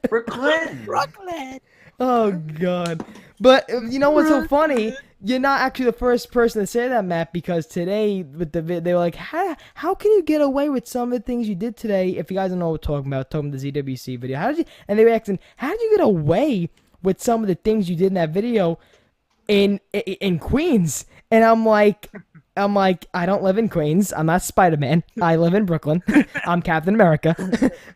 Brooklyn. Brooklyn. Oh God! But you know what's so funny? You're not actually the first person to say that, Matt. Because today, with the they were like, "How can you get away with some of the things you did today?" If you guys don't know what we're talking about the ZWC video, how did you? And they were asking, "How did you get away with some of the things you did in that video in Queens?" And I'm like, I'm like, I don't live in Queens. I'm not Spider-Man. I live in Brooklyn. I'm Captain America.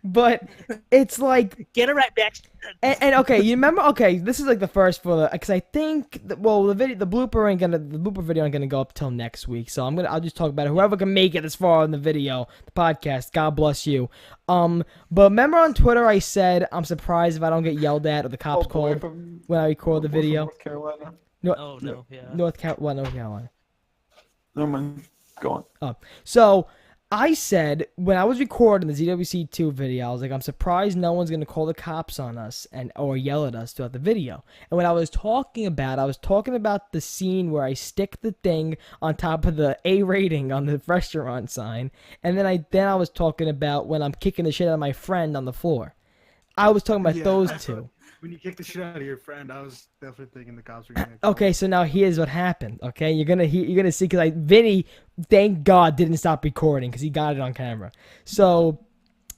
But it's like, Get it right, bitch. and okay, you remember? Okay, this is like the first for the, because I think the blooper video ain't gonna go up till next week. So I'll just talk about it. Whoever can make it this far in the video, the podcast, God bless you. But remember on Twitter I said I'm surprised if I don't get yelled at or the cops called when I record the video. North Carolina. Oh no, yeah. North Carolina. No man, go on. So I said when I was recording the ZWC2 video, I was like, I'm surprised no one's gonna call the cops on us or yell at us throughout the video. And what I was talking about the scene where I stick the thing on top of the A rating on the restaurant sign, and then I was talking about when I'm kicking the shit out of my friend on the floor. I was talking about those two. When you kick the shit out of your friend, I was definitely thinking the cops were gonna come. Okay, so now here's what happened. Okay, you're gonna see because Vinny, thank God, didn't stop recording because he got it on camera. So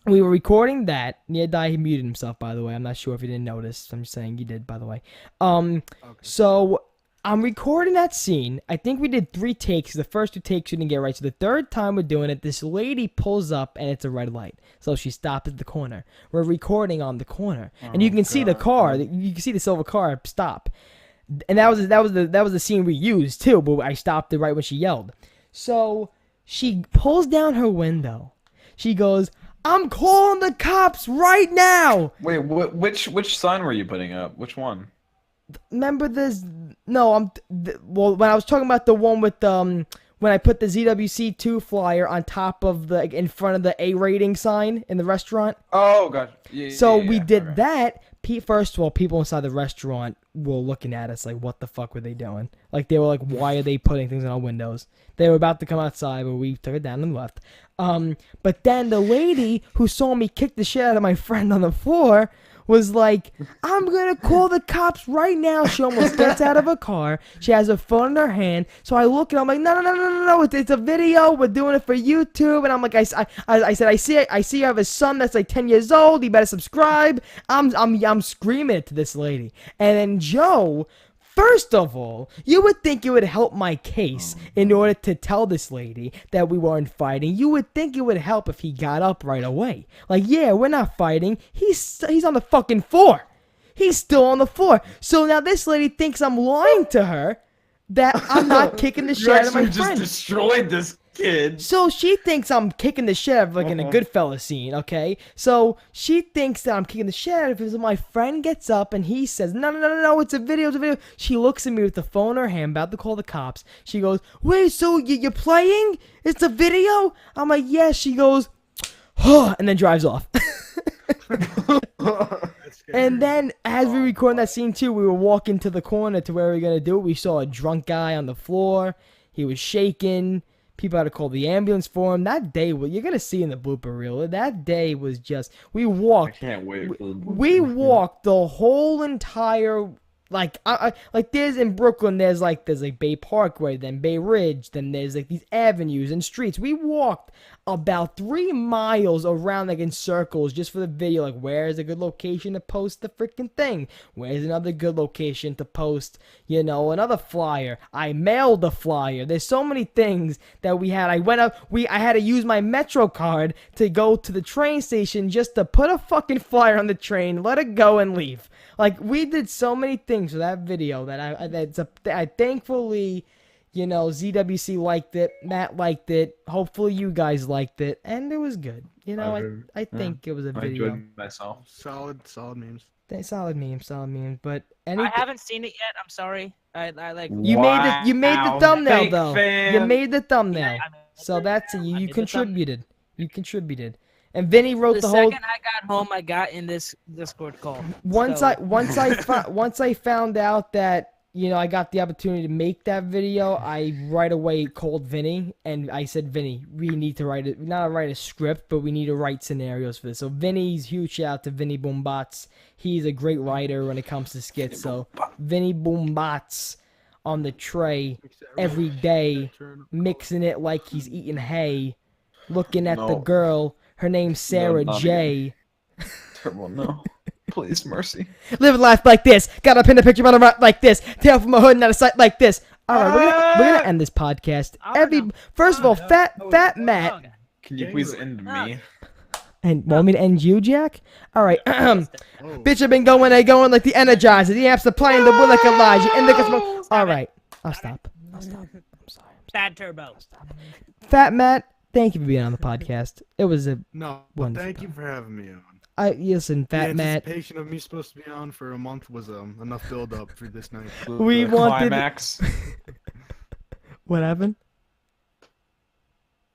we were recording that. He muted himself, by the way. I'm not sure if you didn't notice. I'm just saying he did, by the way. Okay. So I'm recording that scene. I think we did 3 takes. The first 2 takes we didn't get right. So the third time we're doing it, this lady pulls up and it's a red light. So she stopped at the corner. We're recording on the corner, and you can see the car. You can see the silver car stop. And that was the scene we used too. But I stopped it right when she yelled. So she pulls down her window. She goes, "I'm calling the cops right now." Wait, which sign were you putting up? Which one? Remember this? No, well, when I was talking about the one with when I put the ZWC2 flyer on top of in front of the A rating sign in the restaurant. Oh, gotcha. Yeah, we did that. First of all, people inside the restaurant were looking at us like, what the fuck were they doing? Like, they were like, why are they putting things in our windows? They were about to come outside, but we took it down and left. But then the lady who saw me kick the shit out of my friend on the floor was like, I'm gonna call the cops right now. She almost gets out of her car. She has her phone in her hand. So I look and I'm like, no, it's a video. We're doing it for YouTube. And I'm like, I said, I see you have a son that's like 10 years old. You better subscribe. I'm screaming it to this lady. And then Joe, first of all, you would think it would help my case in order to tell this lady that we weren't fighting. You would think it would help if he got up right away. Like, yeah, we're not fighting. He's on the fucking floor. He's still on the floor. So now this lady thinks I'm lying to her that I'm not kicking the shit out of my friend. You just destroyed this kid. So she thinks I'm kicking the shit out of, like, in a Goodfellas scene, okay? So she thinks that I'm kicking the shit out of him. So my friend gets up and he says, no, it's a video. She looks at me with the phone in her hand, about to call the cops. She goes, wait, so you're playing? It's a video? I'm like, yeah. She goes, huh, and then drives off. And then, as we recorded that scene too, we were walking to the corner to where we were going to do it. We saw a drunk guy on the floor. He was shaking. People had to call the ambulance for him. That day, you're going to see in the blooper reel, that day was just, we walked. I can't wait for the blooper. We walked the whole entire, like there's in Brooklyn, there's Bay Parkway, then Bay Ridge, then there's like these avenues and streets. We walked about 3 miles around, like in circles, just for the video. Like, where's a good location to post the freaking thing? Where's another good location to post, another flyer? I mailed the flyer. There's so many things that we had. I had to use my Metro card to go to the train station just to put a fucking flyer on the train, let it go, and leave. Like, we did so many things for that video that I thankfully, ZWC liked it, Matt liked it, hopefully you guys liked it, and it was good. I think it was a video. I enjoyed myself. Solid memes. Solid memes, but I haven't seen it yet. I'm sorry. I like. You made the thumbnail Fake though. fan. You made the thumbnail, Yeah, that's it. You contributed. You contributed. And Vinny wrote the whole. The second I got home, I got in this Discord call. Once I found out that I got the opportunity to make that video, I right away called Vinny and I said, Vinny, we need to write a script, but we need to write scenarios for this. So Vinny's huge shout out to Vinny Boombots. He's a great writer when it comes to skits. So Vinny Boombots on the tray every day, mixing it like he's eating hay, looking at the girl. Her name's Sarah J. Terrible, no. Please, mercy. Live life like this. Gotta pin a picture on the right like this. Tail from a hood, not a sight like this. All right, we're gonna end this podcast. First of all, Fat Matt. Can you please end me? And want me to end you, Jack? All right. Oh. Bitch, I've been going like the Energizer. The amps are playing the wood like Elijah. In the smoke. All right. I'll stop. I'm sorry. Bad turbo. Fat Matt, thank you for being on the podcast. It was a No, wonderful thank you time. for having me on. Listen, Fat the Matt. anticipation of me supposed to be on for a month was enough build up for this night. We The wanted. climax. What happened?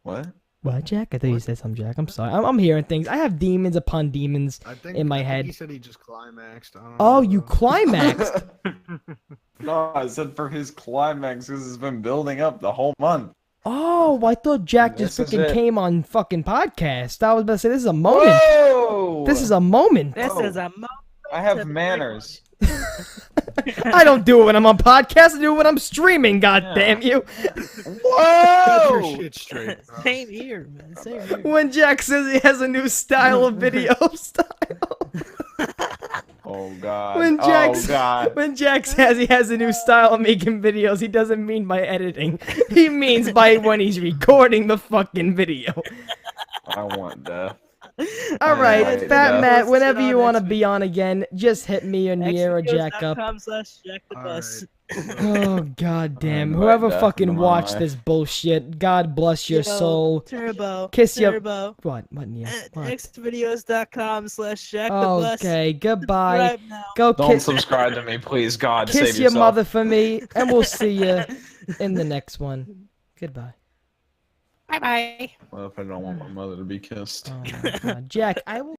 What? What, Jack? I thought you said something, Jack. I'm sorry. I'm hearing things. I have demons upon demons I think in my I think head. he said he just climaxed. I don't Oh, know, you though. climaxed. No, I said for his climax because it's been building up the whole month. Oh, I thought Jack just This is freaking it. came on fucking podcast. I was about to say this is a moment. Whoa! This is a moment. This Oh. is a moment. I have manners. I don't do it when I'm on podcast. I do it when I'm streaming. God Yeah. damn you! Cut your Whoa! shit straight, bro. Same here, man. Same here. When Jack says he has a new style of video style. Oh god. When Jack, Oh god. when Jack says he has a new style of making videos, he doesn't mean by editing. He means by when he's recording the fucking video. I want death. All right, Alright, Fat yeah. Matt, Post it whenever on you want to X be on again, just hit me or Nier or Jack up. xvideos.com/jackthebus. Oh god damn! Alright, Whoever death fucking in my watched life. this bullshit, God bless your Yo, soul. Turbo. Kiss your- Turbo. What, Nier? What? xvideos.com/jackthebus. Okay, goodbye. Right now. Go Don't kiss, subscribe to me, please. God, kiss save your yourself. mother for me, and we'll see you in the next one. Goodbye. Bye bye. Well, if I don't want my mother to be kissed. Oh my god, Jack, I will.